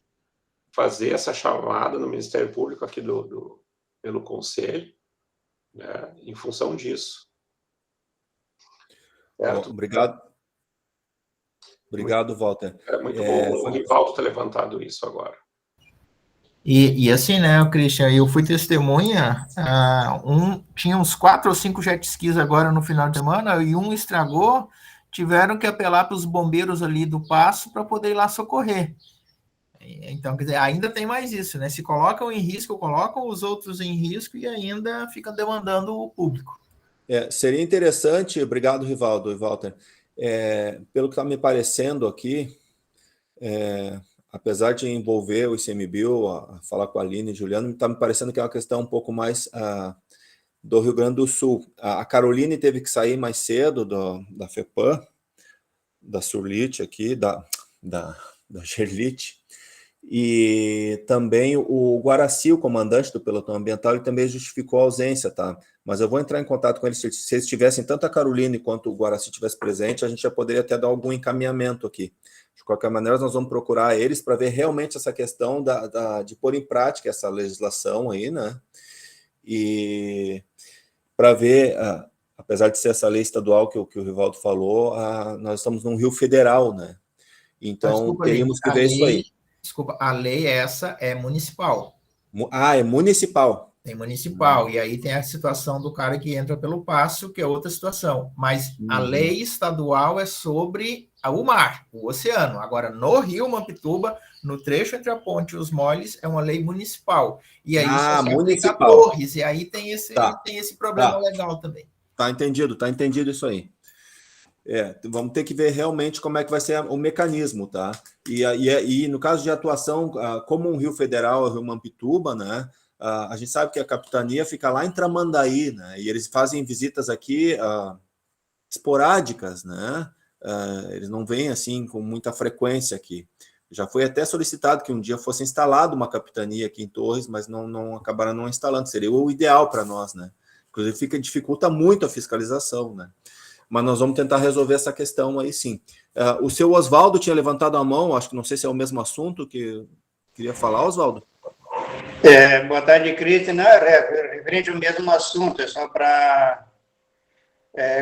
fazer essa chamada no Ministério Público aqui pelo Conselho, né, em função disso. Certo? Obrigado. Obrigado, Walter. É muito bom o Rivaldo ter levantado isso agora. E assim, né, Christian, eu fui testemunha, tinha uns 4 ou 5 jet skis agora no final de semana, e um estragou, tiveram que apelar para os bombeiros ali do Paço para poder ir lá socorrer. Então, quer dizer, ainda tem mais isso, né? Se colocam em risco, colocam os outros em risco e ainda ficam demandando o público. Seria interessante, obrigado, Rivaldo e Walter, pelo que está me parecendo aqui, apesar de envolver o ICMBio, falar com a Aline e Juliano, está me parecendo que é uma questão um pouco mais do Rio Grande do Sul. A Caroline teve que sair mais cedo da FEPAM, da Surlite aqui, da Gerlite, e também o Guaraci, o comandante do pelotão ambiental, ele também justificou a ausência, tá? Mas eu vou entrar em contato com eles, se eles tivessem, tanto a Caroline quanto o Guaraci tivesse presente, a gente já poderia até dar algum encaminhamento aqui. De qualquer maneira, nós vamos procurar eles para ver realmente essa questão de pôr em prática essa legislação aí, né? E para ver, apesar de ser essa lei estadual que o Rivaldo falou, nós estamos num rio federal, né? Então, teríamos que ver isso aí. Desculpa, a lei essa é municipal. É municipal. Tem municipal, e aí tem a situação do cara que entra pelo Paço, que é outra situação. Mas a lei estadual é sobre o mar, o oceano. Agora, no Rio Mampituba, no trecho entre a ponte e os moles, é uma lei municipal. E aí só se aplica a Torres, e aí tem esse problema legal também. Tá entendido isso aí. Vamos ter que ver realmente como é que vai ser o mecanismo, tá? E no caso de atuação, como um rio federal, o Rio Mampituba, né? A gente sabe que a capitania fica lá em Tramandaí, né? E eles fazem visitas aqui esporádicas, né? Eles não vêm assim com muita frequência aqui. Já foi até solicitado que um dia fosse instalada uma capitania aqui em Torres, mas acabaram não instalando. Seria o ideal para nós, né? Inclusive dificulta muito a fiscalização, né? Mas nós vamos tentar resolver essa questão aí, sim. O seu Oswaldo tinha levantado a mão, acho que não sei se é o mesmo assunto que queria falar, Oswaldo. Boa tarde, Cristian. Referente ao mesmo assunto, é só para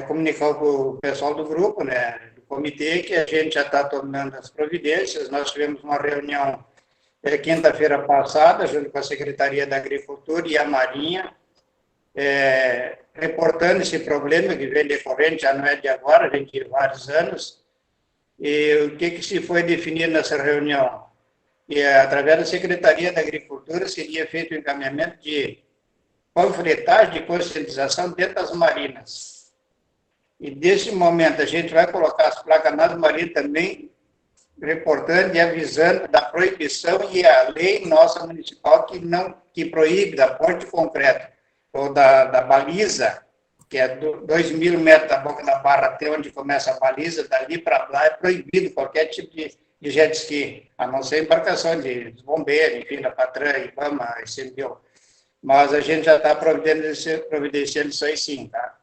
comunicar com o pessoal do grupo, né, do comitê, que a gente já está tomando as providências. Nós tivemos uma reunião quinta-feira passada, junto com a Secretaria da Agricultura e a Marinha, reportando esse problema que vem decorrente, já não é de agora, vem de vários anos. E o que se foi definido nessa reunião? E através da Secretaria da Agricultura seria feito o encaminhamento de panfletagem de conscientização dentro das marinas. E desse momento a gente vai colocar as placas nas marinas também, reportando e avisando da proibição e a lei nossa municipal que proíbe da ponte de concreto ou da baliza, que é 2.000 metros da boca da barra até onde começa a baliza, dali para lá é proibido qualquer tipo de jet ski, a não ser embarcação de bombeiros, enfim, da Patran, IBAMA, ICMBio. Mas a gente já está providenciando isso aí sim, tá?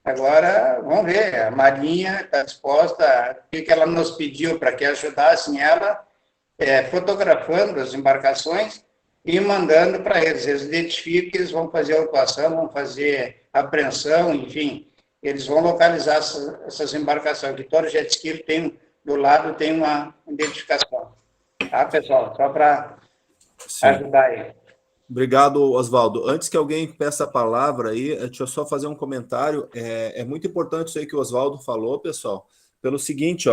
Agora, vamos ver, a Marinha está disposta, o que ela nos pediu para que ajudassem ela, fotografando as embarcações e mandando para eles. Eles identificam que eles vão fazer autuação, vão fazer apreensão, enfim, eles vão localizar essas embarcações, que todo jet ski do lado tem uma identificação. Tá, pessoal? Só para ajudar aí. Obrigado, Oswaldo. Antes que alguém peça a palavra aí, deixa eu só fazer um comentário. É muito importante isso aí que o Oswaldo falou, pessoal, pelo seguinte,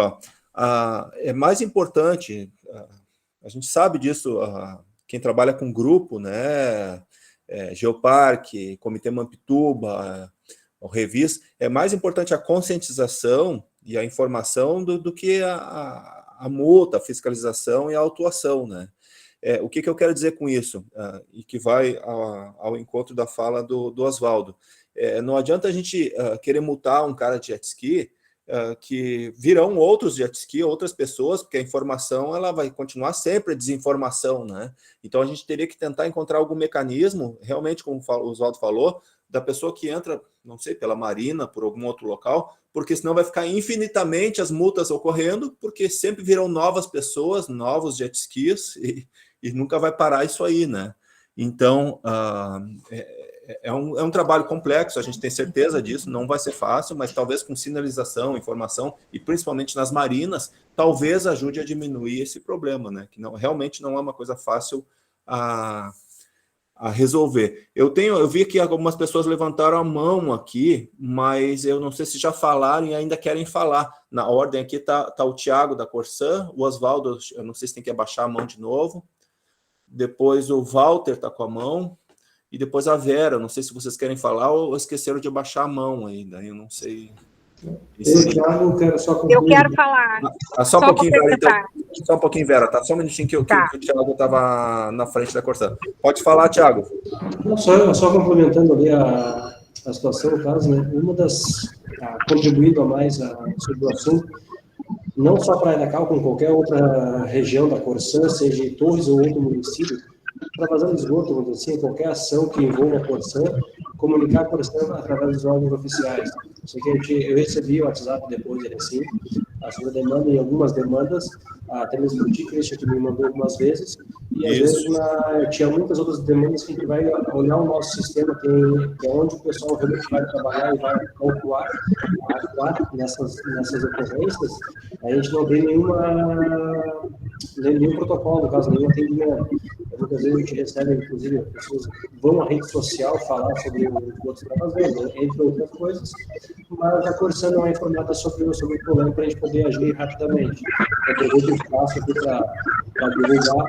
é mais importante, a gente sabe disso, quem trabalha com grupo, né, Geoparque, Comitê Mampituba, o Revis, é mais importante a conscientização e a informação do que a multa, a fiscalização e a autuação, né? O que eu quero dizer com isso? E que vai ao encontro da fala do Oswaldo. Não adianta a gente querer multar um cara de jet ski que virão outros jet ski, outras pessoas, porque a informação ela vai continuar sempre desinformação, né? Então a gente teria que tentar encontrar algum mecanismo, realmente, como o Oswaldo falou, da pessoa que entra, não sei, pela Marina, por algum outro local, porque senão vai ficar infinitamente as multas ocorrendo, porque sempre virão novas pessoas, novos jet skis, e nunca vai parar isso aí, né? Então, é um trabalho complexo, a gente tem certeza disso, não vai ser fácil, mas talvez com sinalização, informação, e principalmente nas marinas, talvez ajude a diminuir esse problema, né? Que realmente não é uma coisa fácil a resolver. Eu vi que algumas pessoas levantaram a mão aqui, mas eu não sei se já falaram e ainda querem falar. Na ordem aqui tá o Thiago da Corsan, o Oswaldo, eu não sei se tem que abaixar a mão de novo, depois o Walter está com a mão, e depois a Vera. Não sei se vocês querem falar ou esqueceram de abaixar a mão ainda, eu não sei. Thiago, quero só concluir. Eu quero falar. Só um pouquinho, Vera, então. complementar. Só um pouquinho, Vera, tá? Só um minutinho que o Thiago estava na frente da Corsan. Pode falar, Thiago. Não, só complementando ali a situação, no caso, né? Uma das contribuindo a mais sobre o assunto, não só Praia da Cal, como qualquer outra região da Corsan, seja em Torres ou outro município, para vazar de esgoto, vamos dizer assim, qualquer ação que envolva a Corsan, comunicar a Corsan através dos órgãos oficiais. Isso aqui eu recebi o WhatsApp depois, ele assim, a sua demanda e algumas demandas, até mesmo o Christian que me mandou algumas vezes, e às vezes tinha muitas outras demandas que a gente vai olhar o nosso sistema, que é onde o pessoal realmente vai trabalhar e vai atuar nessas ocorrências, a gente não tem nenhum protocolo, no caso, nenhum atendimento. Muitas vezes a gente recebe, inclusive, pessoas vão à rede social falar sobre o que outros estão fazendo, entre outras coisas, mas a Corsan não é informada sobre o problema para a gente poder agir rapidamente. Então, eu faço aqui para divulgar,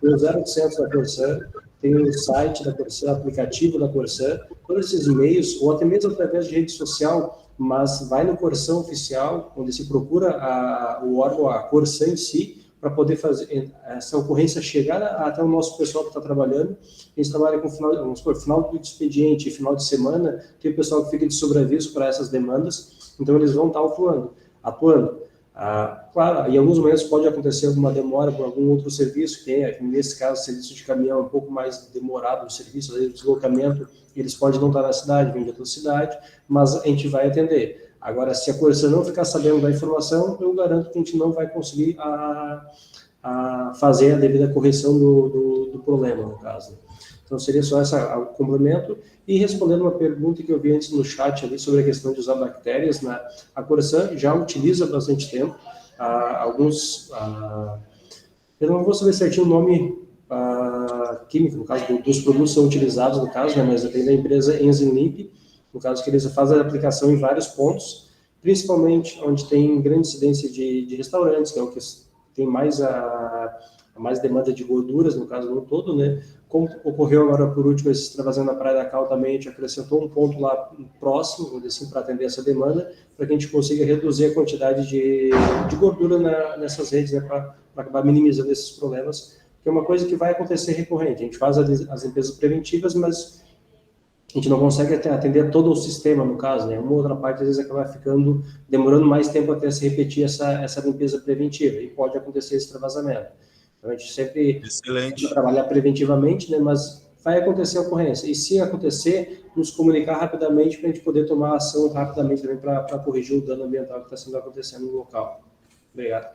tem o 0800 da Corsan, tem o site da Corsan, aplicativo da Corsan, todos esses e-mails, ou até mesmo através de rede social, mas vai no Corsan oficial, onde se procura o órgão, a Corsan em si, para poder fazer essa ocorrência chegar até o nosso pessoal que está trabalhando. A gente trabalha com final do expediente, final de semana, tem o pessoal que fica de sobreaviso para essas demandas, então eles vão estar atuando. Claro, em alguns momentos pode acontecer alguma demora por algum outro serviço, que nesse caso, o serviço de caminhão é um pouco mais demorado, o serviço de deslocamento, eles podem não estar na cidade, vêm de outra cidade, mas a gente vai atender. Agora, se a Corsan não ficar sabendo da informação, eu garanto que a gente não vai conseguir fazer a devida correção do problema, no caso. Então, seria só o complemento. E respondendo uma pergunta que eu vi antes no chat ali sobre a questão de usar bactérias, né? A Corsan já utiliza há bastante tempo alguns... eu não vou saber certinho o nome químico, no caso, dos produtos que são utilizados, no caso, né? Mas tem da empresa Enzymlimp, no caso que eles fazem a aplicação em vários pontos, principalmente onde tem grande incidência de restaurantes, que é o que tem mais mais demanda de gorduras, no caso no todo, né? Como ocorreu agora por último esse extravasando na Praia da Cal também, a gente acrescentou um ponto lá próximo, vamos dizer assim, para atender essa demanda, para que a gente consiga reduzir a quantidade de gordura nessas redes, né? Para acabar minimizando esses problemas, que é uma coisa que vai acontecer recorrente. A gente faz as limpezas preventivas, mas a gente não consegue atender todo o sistema, no caso, né? Uma outra parte, às vezes, acaba demorando mais tempo até se repetir essa limpeza preventiva, e pode acontecer esse extravasamento. Então, a gente sempre trabalhar preventivamente, né? Mas vai acontecer a ocorrência. E se acontecer, nos comunicar rapidamente para a gente poder tomar ação rapidamente também para corrigir o dano ambiental que está acontecendo no local. Obrigado.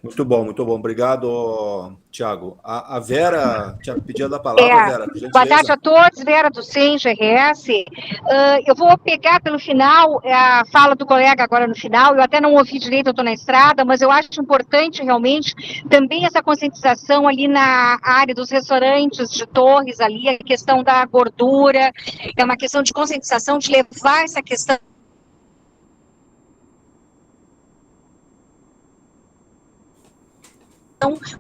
Muito bom. Obrigado, Thiago. A Vera tinha pedido a palavra, Vera, por gentileza. Boa tarde a todos, Vera do SEM, GRS. Eu vou pegar pelo final a fala do colega agora no final, eu até não ouvi direito, eu estou na estrada, mas eu acho importante realmente também essa conscientização ali na área dos restaurantes de Torres, ali, a questão da gordura, é uma questão de conscientização, de levar essa questão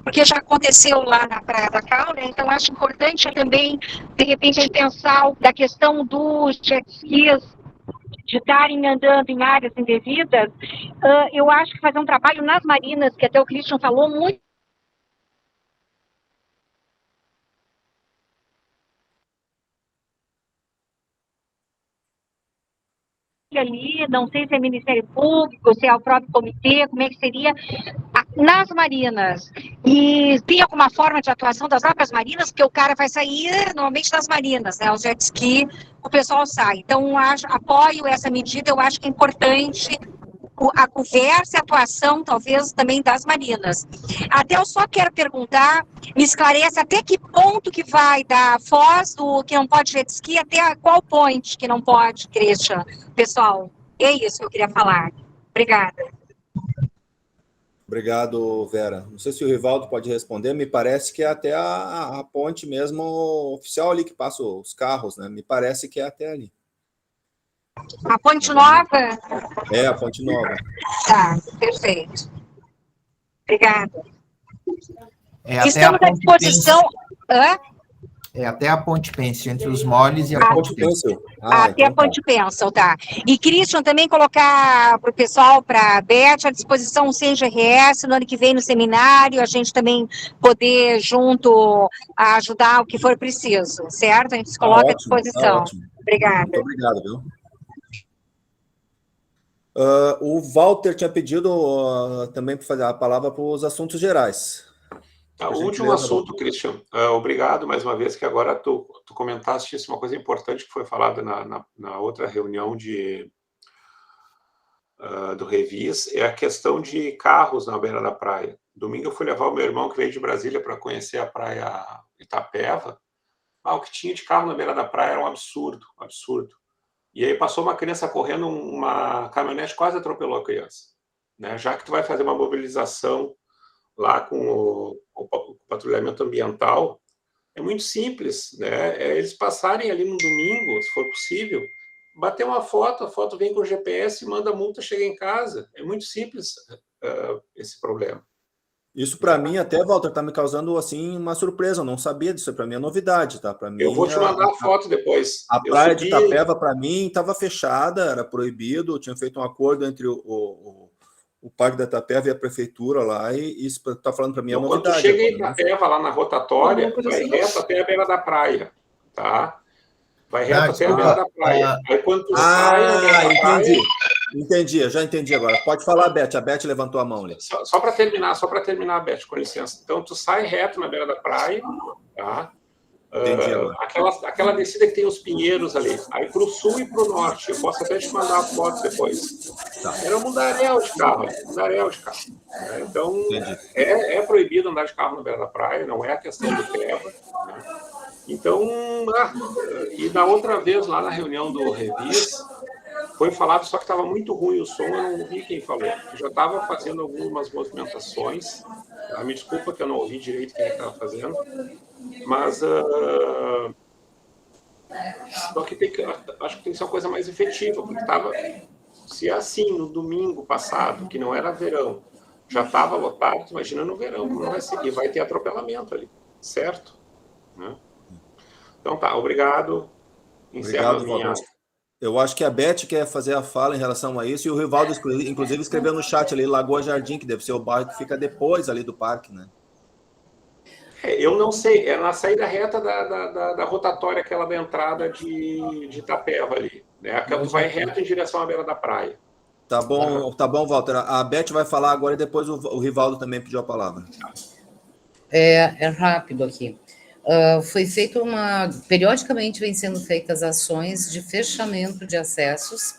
porque já aconteceu lá na Praia da Cal, né? Então acho importante também, de repente, pensar da questão dos jet skis de estarem andando em áreas indevidas. Eu acho que fazer um trabalho nas marinas, que até o Christian falou, muito SESC ali, não sei se é Ministério Público, se é o próprio comitê, como é que seria, nas marinas. E tem alguma forma de atuação das próprias marinas, porque o cara vai sair normalmente das marinas, né? Os jet ski, o pessoal sai. Então, apoio essa medida, eu acho que é importante a conversa e a atuação, talvez, também das marinas. Até eu só quero perguntar, me esclarece até que ponto que vai da Foz, do que não pode jet ski, até qual point que não pode, Christian, pessoal. É isso que eu queria falar. Obrigada. Obrigado, Vera. Não sei se o Rivaldo pode responder, me parece que é até a ponte mesmo oficial ali que passa os carros, né? Me parece que é até ali. A Ponte Nova? É, a Ponte Nova. Tá, perfeito. Obrigada. Estamos à disposição... até a Ponte Pêncil, entre os moles e a Ponte Pêncil. Até a Ponte Pêncil, tá. E, Christian, também colocar para o pessoal, para a Beth, à disposição o CENGRS, no ano que vem no seminário, a gente também poder, junto, ajudar o que for preciso, certo? A gente se coloca à disposição. Obrigada. Muito obrigado, viu? O Walter tinha pedido também para fazer a palavra para os assuntos gerais. O último assunto, Christian. Obrigado mais uma vez, que agora tu comentaste isso, uma coisa importante que foi falada na outra reunião do Revis, é a questão de carros na beira da praia. Domingo eu fui levar o meu irmão, que veio de Brasília, para conhecer a praia Itapeva. O que tinha de carro na beira da praia era um absurdo, absurdo. E aí passou uma criança correndo, uma caminhonete quase atropelou a criança. Né? Já que tu vai fazer uma mobilização lá com o patrulhamento ambiental, é muito simples, né? Eles passarem ali no domingo, se for possível, bater uma foto, a foto vem com o GPS, manda a multa, chega em casa. É muito simples esse problema. Isso para mim até, Walter, está me causando assim uma surpresa. Eu não sabia disso, para mim é novidade, tá? Para mim. Eu vou te mandar a foto depois. A praia de Itapeva para mim estava fechada, era proibido. Tinha feito um acordo entre o Parque da Itapeva e a prefeitura lá, e isso está falando para mim é novidade. Quando tu chega em Itapeva, lá na rotatória, vai reto até a beira da praia, tá? Vai reto até a beira da praia. Aí quando tu sai... entendi. Entendi, já entendi agora. Pode falar, Beth. A Beth levantou a mão ali. Só para terminar, Beth, com licença. Então, tu sai reto na beira da praia, tá? Entendi agora. Aquela descida que tem os pinheiros ali. Aí para o sul e para o norte. Eu posso até te mandar a foto depois. Tá. Era um mundaréu de carro. Então, é proibido andar de carro na beira da praia, não é a questão do treva. Né? Então, e da outra vez, lá na reunião do Revis, foi falado, só que estava muito ruim o som, eu não ouvi quem falou. Eu já estava fazendo algumas movimentações, tá? Me desculpa que eu não ouvi direito quem estava fazendo, mas só que acho que tem que ser uma coisa mais efetiva, porque estava, se é assim, no domingo passado, que não era verão, já estava lotado, imagina no verão, como não vai ser, e vai ter atropelamento ali, certo? Né? Então tá, obrigado. Obrigado, minha... Eu acho que a Beth quer fazer a fala em relação a isso, e o Rivaldo, inclusive, escreveu no chat ali, Lagoa Jardim, que deve ser o bairro que fica depois ali do parque, né? Eu não sei, é na saída reta da rotatória, aquela da entrada de Itapeva ali, né? Tu vai reto em direção à beira da praia. Tá bom, Walter. A Beth vai falar agora e depois o Rivaldo também pediu a palavra. É rápido aqui. Foi feito periodicamente vem sendo feitas ações de fechamento de acessos,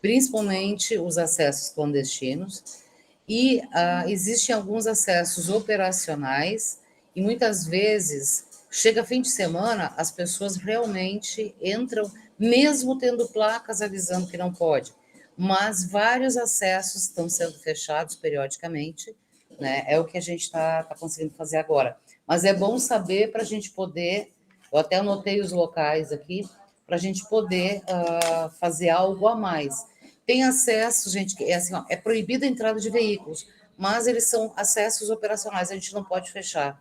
principalmente os acessos clandestinos, e existem alguns acessos operacionais, e muitas vezes, chega fim de semana, as pessoas realmente entram, mesmo tendo placas avisando que não pode, mas vários acessos estão sendo fechados periodicamente, né? É o que a gente está conseguindo fazer agora. Mas é bom saber para a gente poder, eu até anotei os locais aqui, para a gente poder fazer algo a mais. Tem acesso, gente, que é assim, é proibida a entrada de veículos, mas eles são acessos operacionais, a gente não pode fechar,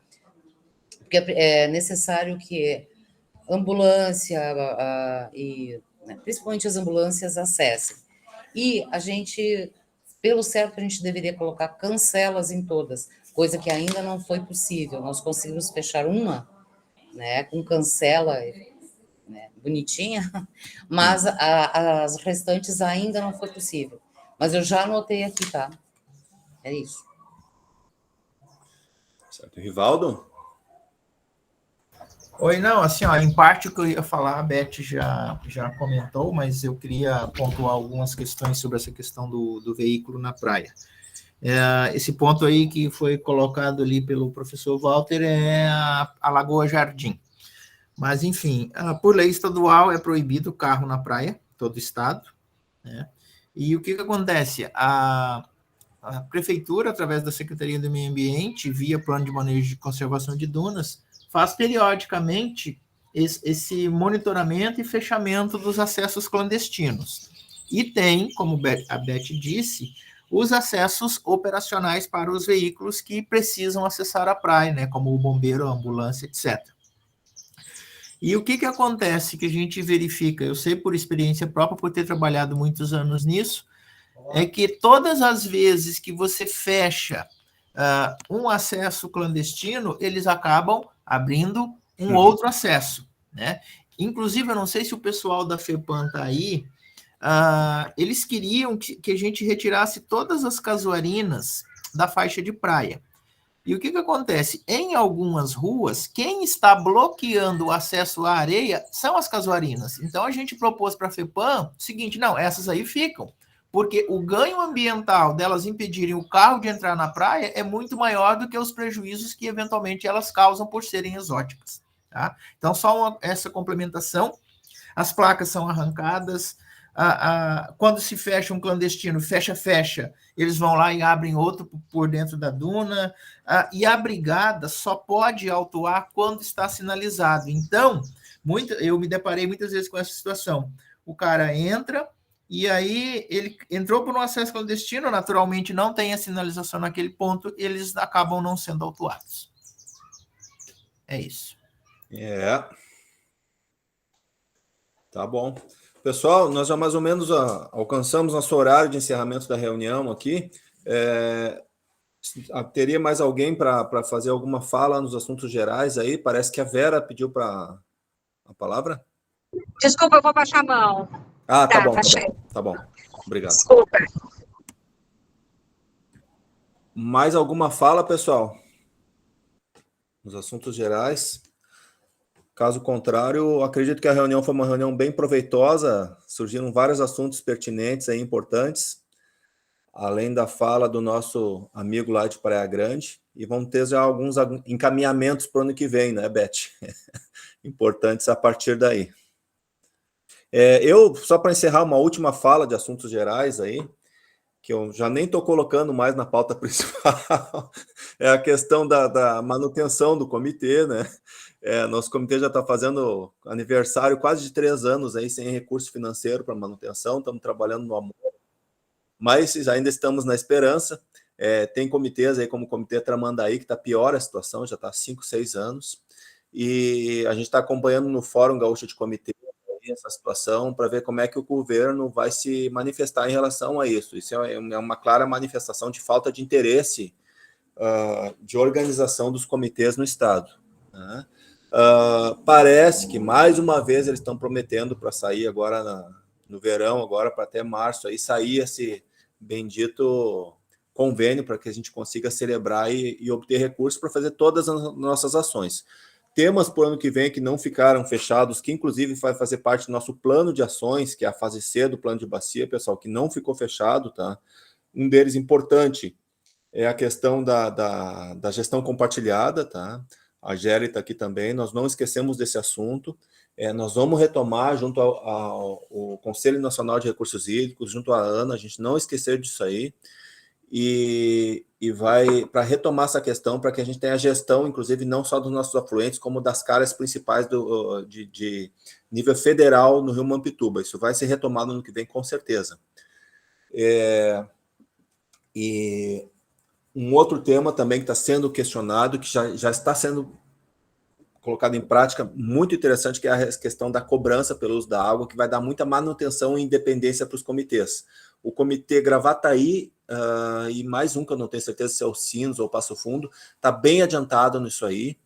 porque é necessário que ambulância e principalmente as ambulâncias acessem. E a gente, pelo certo, a gente deveria colocar cancelas em todas, coisa que ainda não foi possível. Nós conseguimos fechar uma, né, com cancela, né, bonitinha, mas as restantes ainda não foi possível. Mas eu já anotei aqui, tá? É isso. Certo. Rivaldo? Oi, não, assim, ó, em parte o que eu ia falar, a Beth já comentou, mas eu queria pontuar algumas questões sobre essa questão do veículo na praia. Esse ponto aí que foi colocado ali pelo professor Walter é a Lagoa Jardim. Mas, enfim, por lei estadual é proibido o carro na praia, todo o estado, né? E o que acontece? A prefeitura, através da Secretaria do Meio Ambiente, via plano de manejo de conservação de dunas, faz periodicamente esse monitoramento e fechamento dos acessos clandestinos. E tem, como a Beth disse, os acessos operacionais para os veículos que precisam acessar a praia, né, como o bombeiro, a ambulância, etc. E o que acontece que a gente verifica, eu sei por experiência própria, por ter trabalhado muitos anos nisso, é que todas as vezes que você fecha um acesso clandestino, eles acabam abrindo um outro acesso, né? Inclusive, eu não sei se o pessoal da FEPAM está aí, eles queriam que a gente retirasse todas as casuarinas da faixa de praia. E o que acontece? Em algumas ruas, quem está bloqueando o acesso à areia são as casuarinas. Então, a gente propôs para a FEPAM o seguinte, não, essas aí ficam, porque o ganho ambiental delas impedirem o carro de entrar na praia é muito maior do que os prejuízos que, eventualmente, elas causam por serem exóticas. Tá? Então, só essa complementação. As placas são arrancadas, quando se fecha um clandestino, fecha, eles vão lá e abrem outro por dentro da duna, e a brigada só pode autuar quando está sinalizado. Então, eu me deparei muitas vezes com essa situação. O cara entra, e aí ele entrou por um acesso clandestino, naturalmente não tem a sinalização naquele ponto, eles acabam não sendo autuados. É isso. Tá bom. Pessoal, nós já mais ou menos alcançamos nosso horário de encerramento da reunião aqui. Teria mais alguém para fazer alguma fala nos assuntos gerais aí? Parece que a Vera pediu a palavra. Desculpa, eu vou baixar a mão. Tá bom, tá bom. Obrigado. Desculpa. Mais alguma fala, pessoal? Nos assuntos gerais? Caso contrário, acredito que a reunião foi uma reunião bem proveitosa, surgiram vários assuntos pertinentes e importantes, além da fala do nosso amigo lá de Praia Grande, e vamos ter já alguns encaminhamentos para o ano que vem, né, Beth? Importantes a partir daí. Só para encerrar, uma última fala de assuntos gerais aí, que eu já nem estou colocando mais na pauta principal, é a questão da manutenção do comitê, né? Nosso comitê já está fazendo aniversário quase de 3 anos aí, sem recurso financeiro para manutenção, estamos trabalhando no amor, mas ainda estamos na esperança. Tem comitês aí, como o Comitê Tramandaí, que está pior a situação, já está há 5, 6 anos, e a gente está acompanhando no Fórum Gaúcho de Comitê essa situação para ver como é que o governo vai se manifestar em relação a isso. Isso é uma clara manifestação de falta de interesse de organização dos comitês no Estado, né? Parece que, mais uma vez, eles estão prometendo para sair agora no verão, agora para até março, aí sair esse bendito convênio para que a gente consiga celebrar e obter recursos para fazer todas as nossas ações. Temas para o ano que vem que não ficaram fechados, que inclusive vai fazer parte do nosso plano de ações, que é a fase C do plano de bacia, pessoal, que não ficou fechado, tá? Um deles importante é a questão da gestão compartilhada, tá? A Gélia está aqui também, nós não esquecemos desse assunto. Nós vamos retomar junto ao Conselho Nacional de Recursos Hídricos, junto à ANA, a gente não esquecer disso aí, e vai para retomar essa questão, para que a gente tenha a gestão, inclusive, não só dos nossos afluentes, como das calhas principais de nível federal no Rio Mampituba. Isso vai ser retomado no ano que vem, com certeza. E um outro tema também que está sendo questionado, que já está sendo colocado em prática, muito interessante, que é a questão da cobrança pelo uso da água, que vai dar muita manutenção e independência para os comitês. O comitê Gravataí, e mais um que eu não tenho certeza se é o Sinos ou o Passo Fundo, está bem adiantado nisso aí.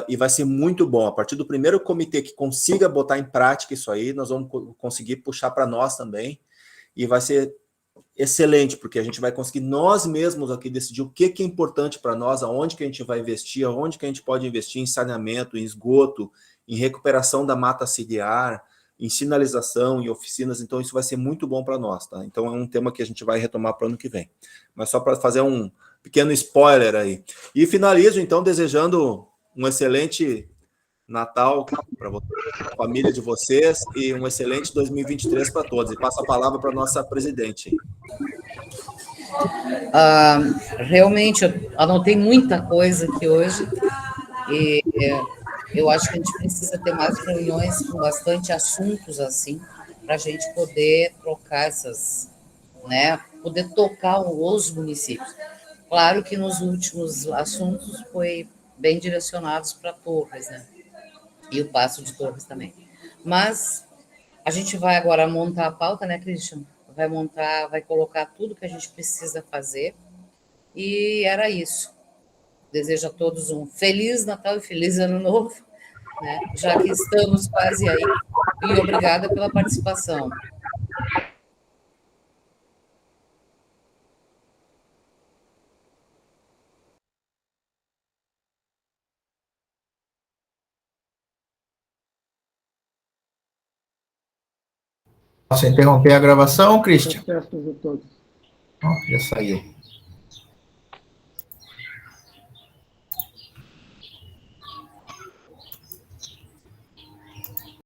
e vai ser muito bom. A partir do primeiro comitê que consiga botar em prática isso aí, nós vamos conseguir puxar para nós também, e vai ser excelente, porque a gente vai conseguir nós mesmos aqui decidir o que é importante para nós, aonde que a gente vai investir, aonde que a gente pode investir em saneamento, em esgoto, em recuperação da mata ciliar, em sinalização, em oficinas. Então isso vai ser muito bom para nós, tá? Então é um tema que a gente vai retomar para o ano que vem. Mas só para fazer um pequeno spoiler aí. E finalizo, então, desejando um excelente Natal para a família de vocês e um excelente 2023 para todos. E passo a palavra para a nossa presidente. Realmente, eu anotei muita coisa aqui hoje e eu acho que a gente precisa ter mais reuniões com bastante assuntos assim, para a gente poder trocar essas, né, poder tocar os municípios. Claro que nos últimos assuntos foi bem direcionados para Torres, né? E o Paço de Torres também. Mas a gente vai agora montar a pauta, né, Christian? Vai colocar tudo que a gente precisa fazer. E era isso. Desejo a todos um Feliz Natal e Feliz Ano Novo, né? Já que estamos quase aí. E obrigada pela participação. Posso interromper a gravação, Christian? Festas a todos. Já saiu.